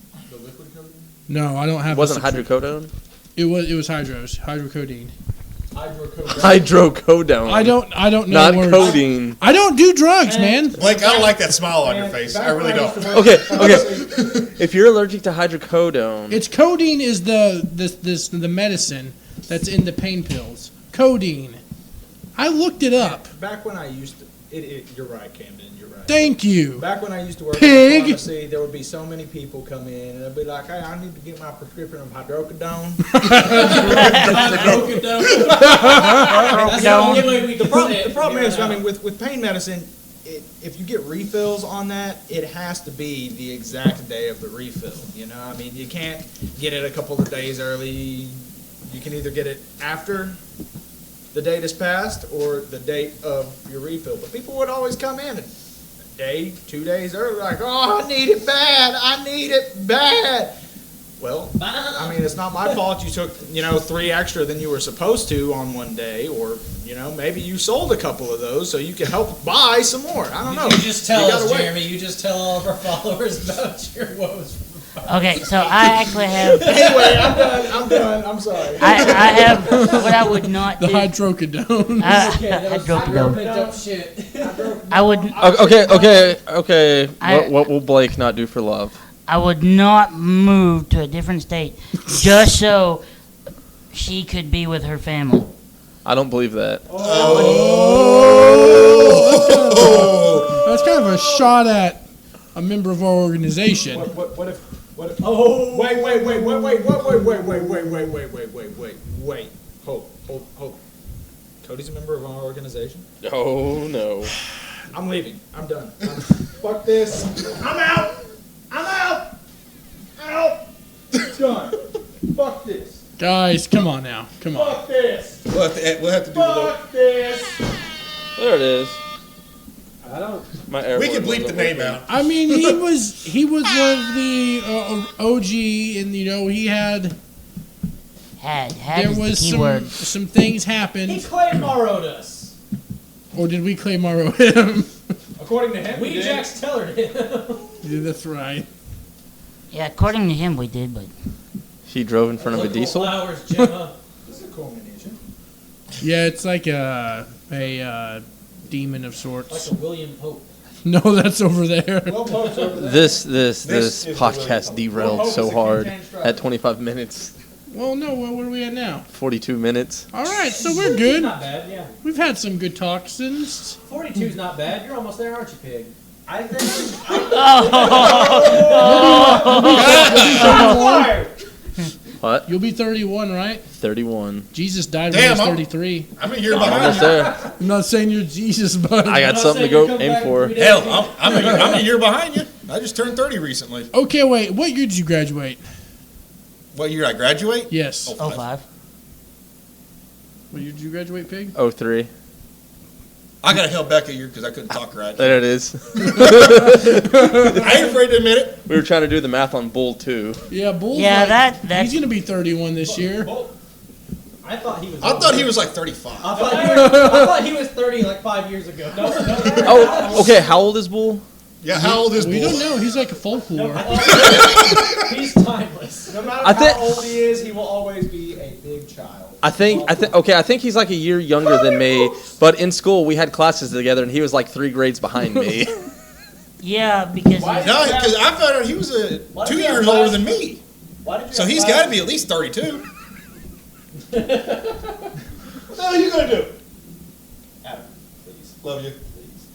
No, I don't have. It wasn't hydrocodone? It was hydrocodone. Hydrocodone. I don't know Not words. codeine. I don't do drugs, man. Blake, I don't like that smile on your face. I really don't. Okay. If you're allergic to hydrocodone, It's codeine is the medicine that's in the pain pills. Codeine. I looked it up. Back when I used to, you're right, Camden. You're right. Thank you. Back when I used to work Pig. at the pharmacy, there would be so many people come in, and they'd be like, "Hey, I need to get my prescription of hydrocodone." The problem is, I mean, with pain medicine, if you get refills on that, it has to be the exact day of the refill. You know, I mean, you can't get it a couple of days early. You can either get it after the date has passed or the date of your refill. But people would always come in a day, 2 days early, like, "Oh, I need it bad. I need it bad." Well, I mean, it's not my fault you took, 3 extra than you were supposed to on one day, or, maybe you sold a couple of those so you could help buy some more. I don't know. You just tell us, Jeremy. You just tell all of our followers about your woes. Okay, so I actually have. Anyway, I'm done. I'm sorry. I have what I would not The do. hydrocodone. Hydrocodone. Shit. I would. Okay. What will Blake not do for love? I would not move to a different state just so she could be with her family. I don't believe that. That's kind of a shot at a member of our organization. What if? Oh, wait. Hold. Cody's a member of our organization. Oh no. I'm leaving. I'm done. Fuck this. I'm out. Done. Fuck this. Guys, come on now. Come on. Fuck this. We'll have to do a little. Fuck this. There it is. I don't. We can bleep the name out. I mean, he was one of the OG, and he had there is was the key word. some things happened. He claymorrowed us. Or did we claymore him? According to him, We Jax Tellered him. Yeah, that's right. Yeah, according to him, we did, but He drove in front of a diesel. Flowers, Gemma. This is a cool miniature. Yeah, it's like a demon of sorts. Like a William Pope. No, that's over there. Well, folks, over there. This is podcast the derailed so hard at 25 minutes, Well, no, where are we at now? 42 minutes. All right, so we're good. Not bad, yeah. We've had some good talks since. 42's not bad. You're almost there, aren't you, pig? I think. What? You'll be 31, right? 31. Jesus died when he was 33. I'm a year behind Almost you. there. I'm not saying you're Jesus, but I got something to go aim for. Hell, I'm a year behind you. I just turned 30 recently. Okay, wait. What year did you graduate? What year I graduate? Yes. 05. What year did you graduate, Pig? 03. I got held back a year because I couldn't talk right. There it is. I ain't afraid to admit it. We were trying to do the math on Bull too. Yeah, Bull's Yeah, like, that's he's gonna be 31 this year. I thought he was. I thought he was like 35. I thought he was 30 like 5 years ago. Oh, okay. How old is Bull? Yeah, how old is We Bull? don't know. He's like a folklore. He's timeless. No matter I thi- how old he is, he will always be a big child. I think he's like a year younger than me. But in school we had classes together, and he was like 3 grades behind me. Yeah, because No, because I found out he was 2 years older than me. So he's got to be at least 32. What the hell are you going to do? Adam, please. Love you. Please.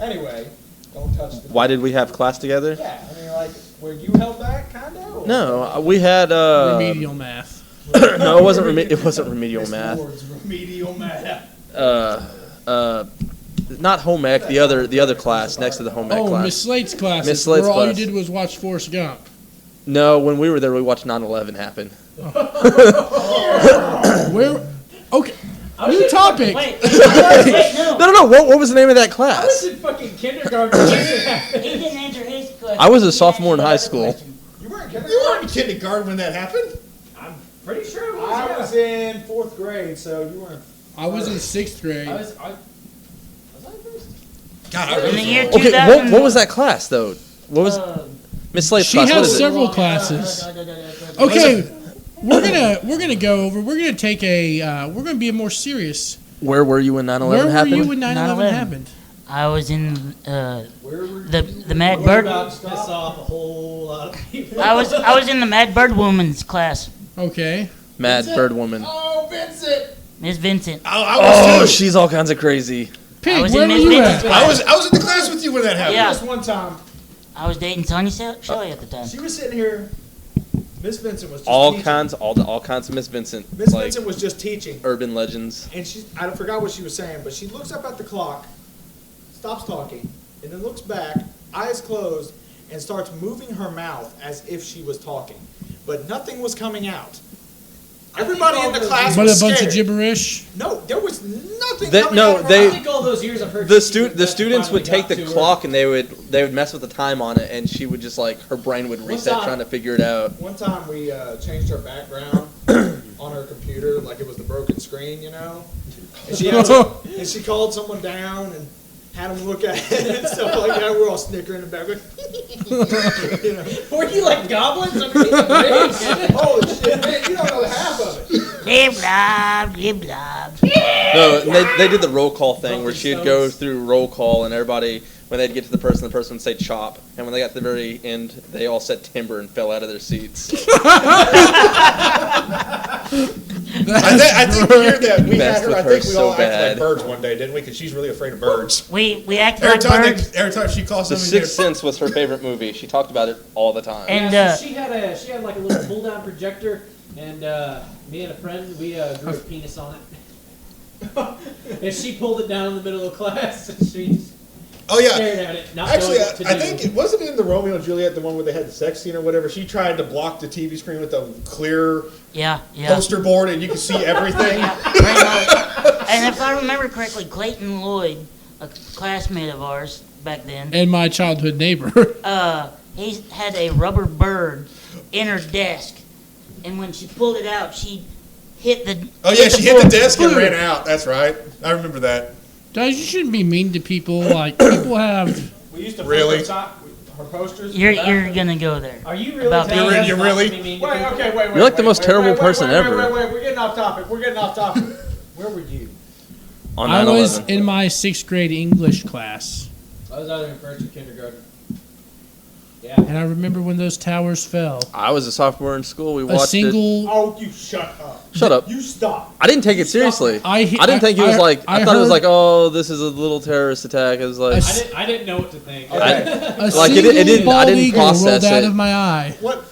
Anyway, don't touch the. Why did we have class together? Yeah, I mean, like, were you held back, kind of? No, we had Remedial math. No, it wasn't. It wasn't remedial math. Remedial math. Not home ec. The other class next to the home ec Oh, class. Miss Slate's class. Miss Slate's where all class. you did was watch Forrest Gump. No, when we were there, we watched 9/11 happen. Where? Okay. New topic. Wait, No. What was the name of that I class? was in fucking kindergarten. he didn't answer his question. I was a sophomore in high school. You weren't You weren't in kindergarten when that happened. I'm pretty sure I was in 4th grade, so you weren't. I was in 6th grade. was I first? God, I In the really year Okay, 2000. what was that class though? What was Miss Slate's She class? What has is it? several classes. Okay, we're gonna go over. We're gonna take a. We're gonna be more serious. Where were you when 9/11 Where were happened? you when 9/11 9/11. happened? I was in Where were the Mad We're Bird. about to piss off a whole lot of people. I was in the Mad Bird Woman's class. Okay. Mad Bird Woman. Oh, Vincent! Miss Vincent. I was Oh, too. she's all kinds of crazy. Pig, was where in were Miss you Vincent's at? class. I was in the class with you when that happened. Yeah. Just one time, I was dating Sonya Shelley at the time. she was sitting here. Miss Vincent was just All teaching. kinds of Miss Vincent. Miss like Vincent was just teaching, urban legends. and I forgot what she was saying, but she looks up at the clock, stops talking, and then looks back, eyes closed, and starts moving her mouth as if she was talking, but nothing was coming out. Everybody in the class But was a bunch scared. of gibberish. No, there was nothing They- coming no, out of her they- I mouth. think all those years of her The teaching the that students would finally take the got to clock and they would mess with the time on it, and she would just like her brain would reset time- trying to figure it out. One time we changed her background on her computer, like it was the broken screen, you know. And she, and she called someone down and had them look at it and stuff like that. We're all snickering in the background. You know. Were you like goblins underneath the bridge? Holy shit, man! You don't know the half of it. Lib lob, lib lob. No, and they did the roll call thing where Rolling she'd go Stones. through roll call and everybody, when they'd get to the person would say chop, and when they got to the very end, they all said timber and fell out of their seats. I think the year that we Messed had her, with I her think we so all acted bad. like birds one day, didn't we? Because she's really afraid of birds. We acted Every like time, birds. every time she calls The somebody, Sixth Sense was her favorite movie. She talked about it all the time. And Yeah, so she had like a little pull down projector, and me and a friend we grew a penis on it. And she pulled it down in the middle of class, and she just oh yeah. stared at it. Not Actually, knowing what to I do. think it wasn't in the Romeo and Juliet, the one where they had the sex scene or whatever. She tried to block the TV screen with a clear yeah. poster board, and you could see everything. Yeah, pretty much. And if I remember correctly, Clayton Lloyd, a classmate of ours back then, And my childhood neighbor. he had a rubber bird in her desk, and when she pulled it out, she hit the. Oh yeah, she hit the board. desk and ran out. That's right. I remember that. Guys, you shouldn't be mean to people. Like, people have. We used to Really? put her posters. You're gonna go there. Are you really About telling being- us You not really? to be mean to Wait, people? okay, wait. You're like the most terrible person ever. Wait, we're getting off topic. Where were you? On I was 9/11. in my 6th grade English class. I was either in first or kindergarten. Yeah. And I remember when those towers fell. I was a sophomore in school. We A watched it. single. Oh, you shut up. Shut up. You stop. I didn't take it seriously. I didn't think it was like. I thought it was like, oh, this is a little terrorist attack. It was like. I didn't know what to think. A Like, it single didn't- I bald didn't eagle process rolled out it. of my eye. What?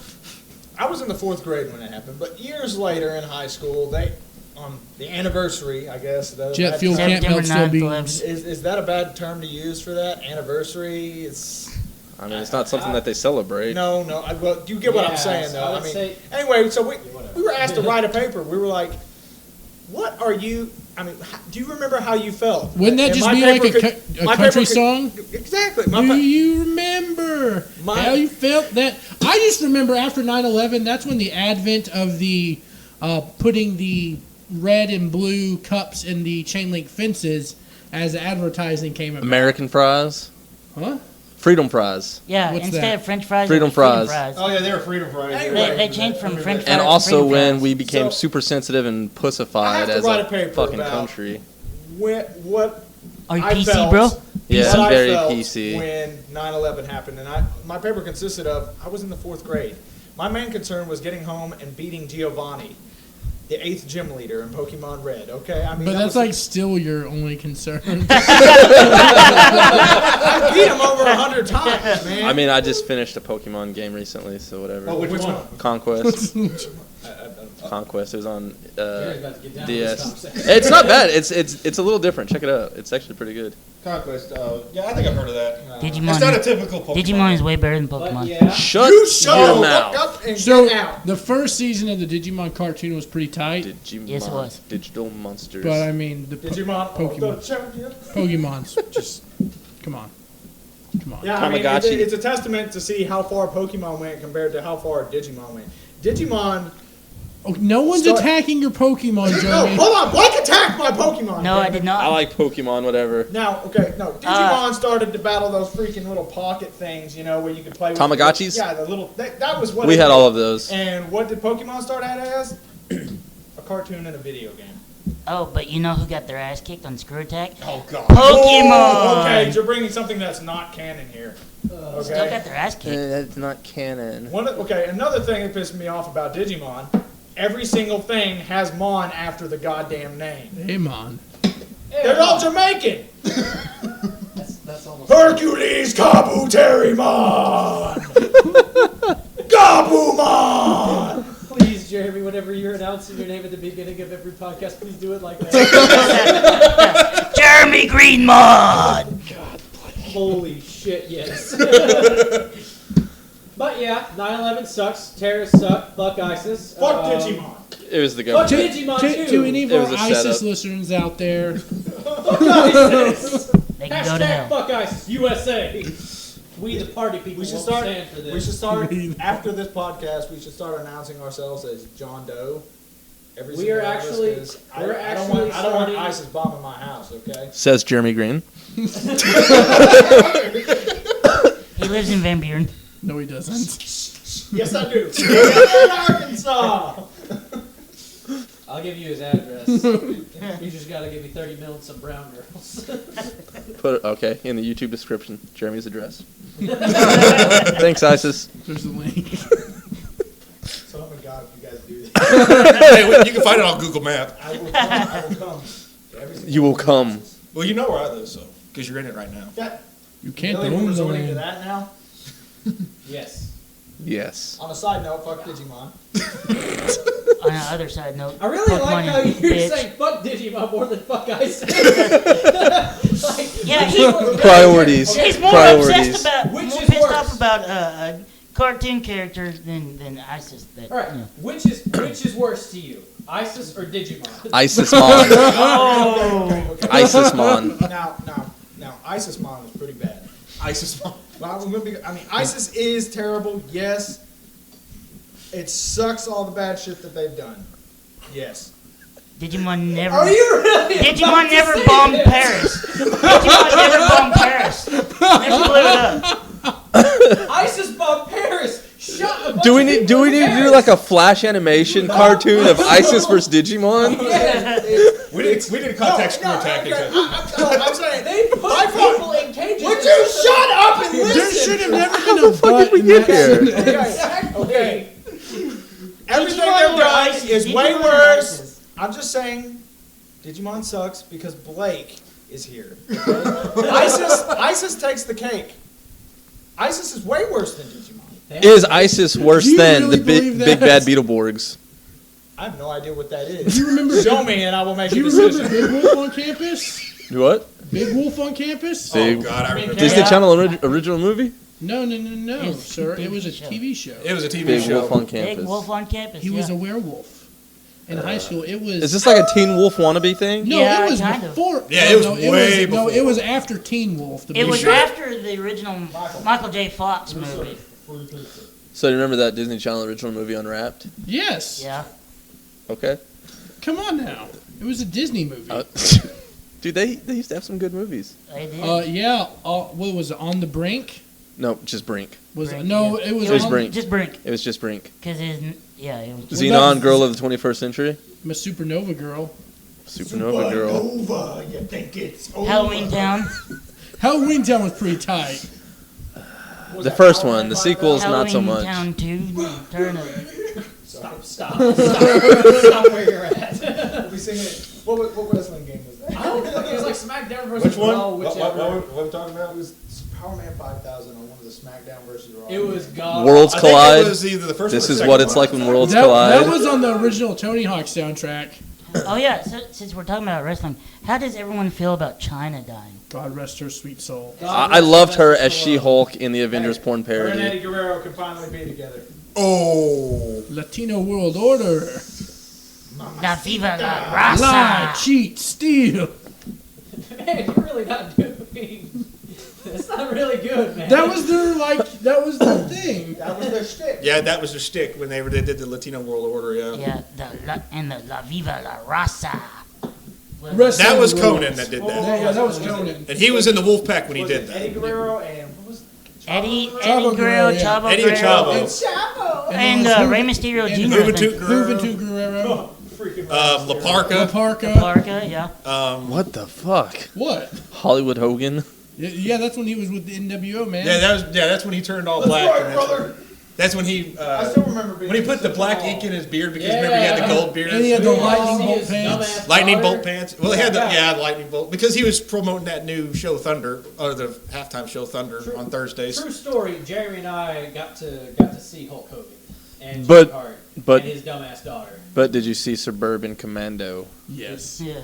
I was in the 4th grade when it happened, but years later in high school, they on the anniversary, I guess. Jet fuel can't September melt steel 9th, beams. Is that a bad term to use for that? Anniversary? It's I mean, it's not something that they celebrate. no. Well, you get what I'm Yeah, saying, so though. I I would mean, say- anyway, so we whatever. we were asked to write a paper. We were like, "What are you?" I mean, do you remember how you felt? Wouldn't that And just my be like paper a could- my country paper could- song? Exactly. Do you remember My- how you felt that? I just remember after 9/11, that's when the advent of the putting the red and blue cups in the chain link fences as advertising came about. American fries, Huh? freedom fries, Yeah, What's instead that? of French fries, Freedom it was fries. Oh yeah, they were freedom fries. Anyway. They changed from French fries and to also freedom when fries. we became So- super sensitive and I pussified have to as write a a paper fucking about- country. What Are you I PC, felt- bro? Yeah, what I'm I very felt PC. when 9/11 happened, and my paper consisted of I was in the 4th grade. My main concern was getting home and beating Giovanni, the 8th gym leader in Pokemon Red. Okay, I mean, But that that's was- like still your only concern. I beat him over 100 times, man. I mean, I just finished a Pokemon game recently, so whatever. Oh, which one? Conquest. Conquest. It was on Gary's about to get down to DS. this conversation. It's not bad. It's a little different. Check it out. It's actually pretty good. Conquest. Yeah, I think I've heard of that. It's not a Digimon. typical Pokemon. Digimon is way better than But Pokemon. yeah. Shut you shut your the mouth. fuck up and So get out. the first season of the Digimon cartoon was pretty tight, Digimon. Yes, it was. Digital monsters. but I mean the Digimon, Pokemon. the champion. Pokemons just come on. Come on. Yeah, I mean, Tamagotchi. it's a testament to see how far Pokemon went compared to how far Digimon went. Digimon. Oh, no one's attacking your Pokemon, No, Jeremy. hold on. Blake attacked my Pokemon. No, I did not. I like Pokemon, whatever. Now, Digimon started to battle those freaking little pocket things, where you could play with. Tamagotchis? Yeah, the little. That was what We it had was. all of those. And what did Pokemon start out as? A cartoon and a video game. Oh, but you know who got their ass kicked on Screw Attack? Oh, God. Pokemon! Oh, okay, you're bringing something that's not canon here. Still Okay? got their ass kicked. That's not canon. Another thing that pissed me off about Digimon, every single thing has Mon after the goddamn name. Hey, Mon. They're all Jamaican! That's almost. Hercules Kabuterimon! Gabumon! Please, Jeremy, whenever you're announcing your name at the beginning of every podcast, please do it like that. Jeremy Greenmon! Holy shit, yes. But yeah, 9/11 sucks. Terrorists suck. Fuck ISIS. Fuck Digimon. It was the Fuck government. Digimon To too. any of It our was a ISIS setup. listeners out there, Fuck ISIS. They can go to Hashtag hell. fuck ISIS. USA. We the party people We should won't start. stand for this. We should start after this podcast. We should start announcing ourselves as John Doe. Every We single are one of us, actually- 'cause we're I don't actually want. I don't want starting- ISIS bombing my house. Okay. Says Jeremy Green. He lives in Van Buren. no, he doesn't. Yes, I do. In Arkansas. I'll give you his address. You just gotta give me 30 mil and some brown girls. Put it, okay, in the YouTube description, Jeremy's address. Thanks, ISIS. There's the link. So help me God, if you guys do this, Hey, you can find it on Google Map. I will come. I will come. to every single You will one of come. these. Well, you know where I live, so because you're in it right now. That, You can't really, we're own the resorting to land. that now. Yes. Yes. On a side note, fuck Digimon. On the other side note, I really Pokemon, like how you you're bitch. saying fuck Digimon more than fuck ISIS. Like, Yeah, Priorities. he's more Priorities. obsessed about, Which more is pissed worse? off about a cartoon character than ISIS. That, All right, you know. which is worse to you, ISIS or Digimon? ISIS Mon. Oh, ISIS Mon. Now, ISIS Mon is pretty bad. ISIS. Well, ISIS is terrible. Yes, it sucks all the bad shit that they've done. Yes. Digimon never. Are you really? Digimon about to never say bombed this? Paris. Digimon never bombed Paris. Never blew it up. ISIS bombed Paris. Shut up. Do we need to do like a flash animation cartoon of ISIS versus Digimon? Yeah. We did a contact screw attack. I'm saying They put My fault. people in cages. Would you shut up and There listen? should have never been a fuck did butt we in get that here? sentence. Okay. Everything Digimon they've or done ISIS? is way Digimon or worse. ISIS? I'm just saying, Digimon sucks because Blake is here. Okay? ISIS takes the cake. ISIS is way worse than Digimon. Is ISIS worse Do you than really the big believe that? bad Beetleborgs? I have no idea what that is. Do you remember? Show me and I will make Do a you remember decision. Big Wolf on campus? What? Big Wolf on campus? Big Oh God, I remember. Disney Yeah. Channel original movie? No, It's sir. It was a show. TV show. It was a TV Big show. Wolf on Big Campus. Wolf on Campus. He was yeah. a werewolf. In high school, it was. Is this like a Teen Wolf wannabe thing? No, Yeah, it was kind of. before. Yeah, it was no, way No, before. it was after Teen Wolf. The It big was show. after the original Michael J. Fox movie. So you remember that Disney Channel original movie Unwrapped? Yes. Yeah. Okay. Come on now. It was a Disney movie. Dude, they used to have some good movies. They did. Yeah. What was it? On the Brink? No, just Brink. Was Brink, it? No, yeah. it was It was on Brink. Just Brink. It was just Brink. Because it was. Xenon, Girl of the 21st Century. Miss Supernova Girl. Supernova Girl. Supernova, you think it's over. Halloween Town. Halloween Town was pretty tight. Was The that first Power one. Man The 5,000? sequel's not so Halloween much. Town 2. Turn of. Stop where you're at. We sing it. What wrestling game was that? I don't think it was like SmackDown versus Which one? Raw, What whichever. are we talking about? It was Power Man 5000 on one of the SmackDown versus Raw. It was God. Worlds I think Collide. it was either the first This or the is second what it's one. like when worlds That collide. was on the original Tony Hawk soundtrack. Oh yeah. So, since we're talking about wrestling, how does everyone feel about China dying? God rest her sweet soul. I loved her as She-Hulk in the Avengers porn Her and Eddie parody. Guerrero can finally be together. Oh. Latino World Order. La Viva la Lie, Raza. cheat, steal. Man, you're really not doing. It's not really good, man. That was their thing. That was their shtick. Yeah, that was their shtick when they did the Latino World Order. Yeah. Yeah, the La Viva La Raza. That was Conan that did that. Yeah, that was Conan. And he was in the wolf pack when he did Eddie that. Guerrero and what was Eddie Chavo Guerrero, Guerrero, yeah. Chavo Eddie Guerrero, Chavo. and Rey Mysterio Jr. I Juventud think. Guerrero. Juventud Guerrero. Freaking La Parca. Parka. Parka, yeah. What the fuck? What? Hollywood Hogan. Yeah, that's when he was with the NWO, man. Yeah, that's when he turned all black. right, and brother. That's when he. I still remember being when he put the black ink in his beard because remember he had the gold beard. And he had the We all lightning see bolt his pants. dumbass Lightning daughter. bolt pants. Well, he had the lightning bolt because he was promoting that new show Thunder or the halftime show Thunder on Thursdays. True story. Jeremy and I got to see Hulk Hogan and But- Jimmy Hart but- and his dumbass daughter. But did you see Suburban Commando? Yes. Yeah.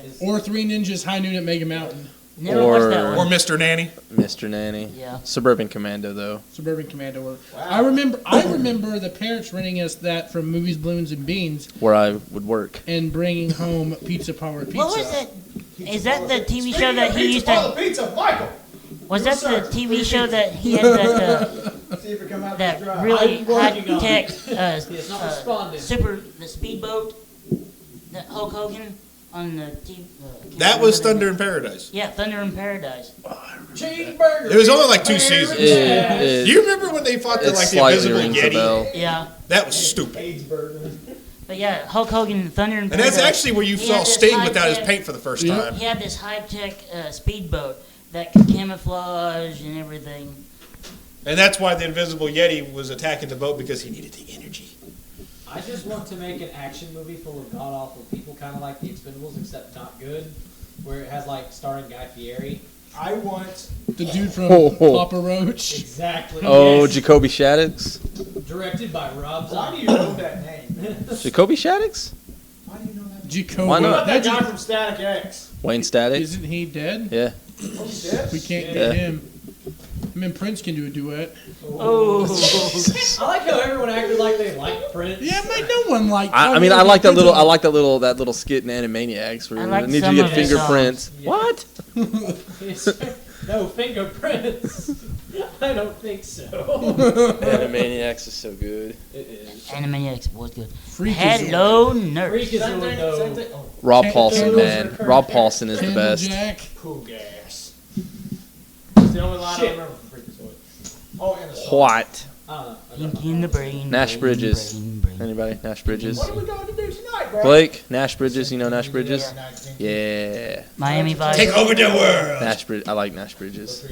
His- Or Three Ninjas High Noon at Mega Mountain. Never Or- watched that Or one. Mr. Nanny. Mr. Nanny. Yeah. Suburban Commando, though. Suburban Commando. I remember the parents renting us that from Movies, Balloons, and Beans Where I would work. and bringing home Pizza Power Pizza. What was it? Is that the TV show that he used to? Pizza, Michael. Was that the TV show that he had that See if it come out that dry. really I'm working high on tech It's not responding. the speedboat that Hulk Hogan on the TV? That was Thunder in Paradise. Yeah, Thunder in Paradise. Cheeseburger. It was only like 2 seasons. It, Do you remember when they fought the it like the slightly invisible rings a Yeti? bell. Yeah, That was stupid. AIDS burger. but yeah, Hulk Hogan, Thunder in And Paradise. that's actually where you He saw had this Sting without his high-tech- paint for the first Yeah. time. He had this high tech speedboat that could camouflage and everything. And that's why the invisible Yeti was attacking the boat because he needed the energy. I just want to make an action movie full of god awful people, kind of like The Expendables, except not good, where it has like starring Guy Fieri. I want. The dude from Oh. Papa Roach. Exactly. Oh, yes. Jacoby Shaddix? Directed by Rob Why do Zombie. you know that name? Jacoby Shaddix? Why do you know that name? Jacoby. Why not? What about that That guy from Static X? Wayne Static? Isn't he dead? Yeah. Oh, he's dead? We can't Yeah. get him. I mean, Prince can do a duet. Oh, I like how everyone acted like they liked Prince. Yeah, man, no one like. I mean, I like that little skit in Animaniacs where I like I need you some to of get his fingerprints. Yeah. What? No fingerprints. I don't think so. Animaniacs is so good. It is. Animaniacs was good. Freak Hello, Freak nurse. is the window. Same thing. Oh, Rob Can't- Paulson, Candles man. Rob Paulson is the best. Jack. poo gas. That's the only line I remember from Freakazoid. Oh, and the song. What? Pinky in the brain. Nash brain, Bridges. brain. Anybody? Nash Bridges? What are we going to do tonight, bro? Blake? Nash Bridges? You know Nash Bridges? Yeah. Yeah. Miami Vice. Take over the world. Nash Bridges. I like Nash Bridges.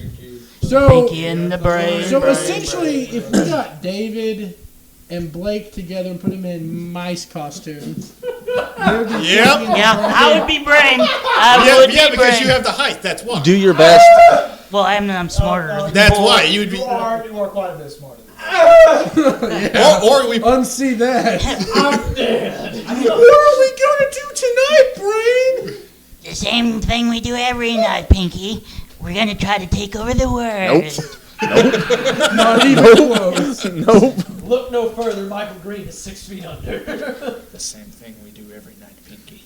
So, Pinky in the brain. so brain, essentially, if we got David and Blake together and put them in mice costumes, Yep. Yeah, I would be brain. I would Yeah, be because brain. you have the height. That's why. Do your best. Well, I'm smarter. That's why you would be. You are quite a bit smarter. Or we. unsee that. I'm dead. What are we gonna do tonight, Brain? The same thing we do every night, Pinky. We're gonna try to take over the world. Nope. Not even close. Nope. Look no further. Michael Green is 6 feet under. The same thing we do every night, Pinky.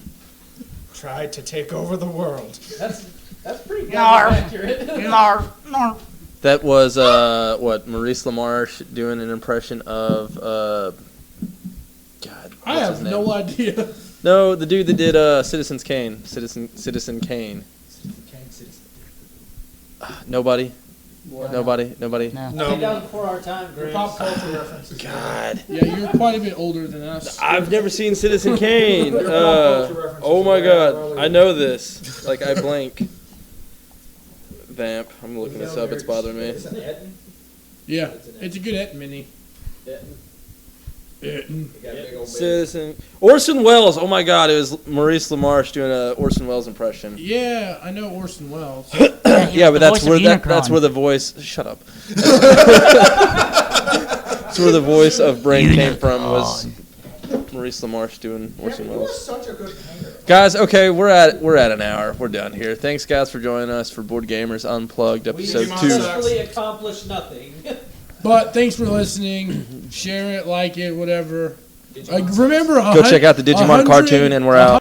Try to take over the world. That's pretty Narf. accurate. Narf, narf. That was Maurice LaMarche doing an impression of God. I what's have his name? no idea. No, the dude that did Citizen Kane. Citizen Kane. Nobody. Nobody. No. I think that No. was before our time, Grace. Pop culture references. God. Yeah, you're quite a bit older than us. I've never seen Citizen Kane. Your pop culture references Oh my are God. early. I know this. Like I blank. Vamp. I'm looking this up. It's bothering me. Isn't it? Yeah, it's a good et mini. Citizen Orson Welles. Oh my God! It was Maurice LaMarche doing a Orson Welles impression. Yeah, I know Orson Welles. Yeah, but that's where that's where the voice. Shut up. That's where the voice of Brain came from. Was Maurice LaMarche doing Orson You are Welles? such a good painter. Guys, okay, we're at an hour. We're done here. Thanks, guys, for joining us for Board Gamers Unplugged, We episode 2. successfully accomplished nothing. But thanks for listening. Share it, like it, whatever. Remember, Go check out the Digimon cartoon, and we're out.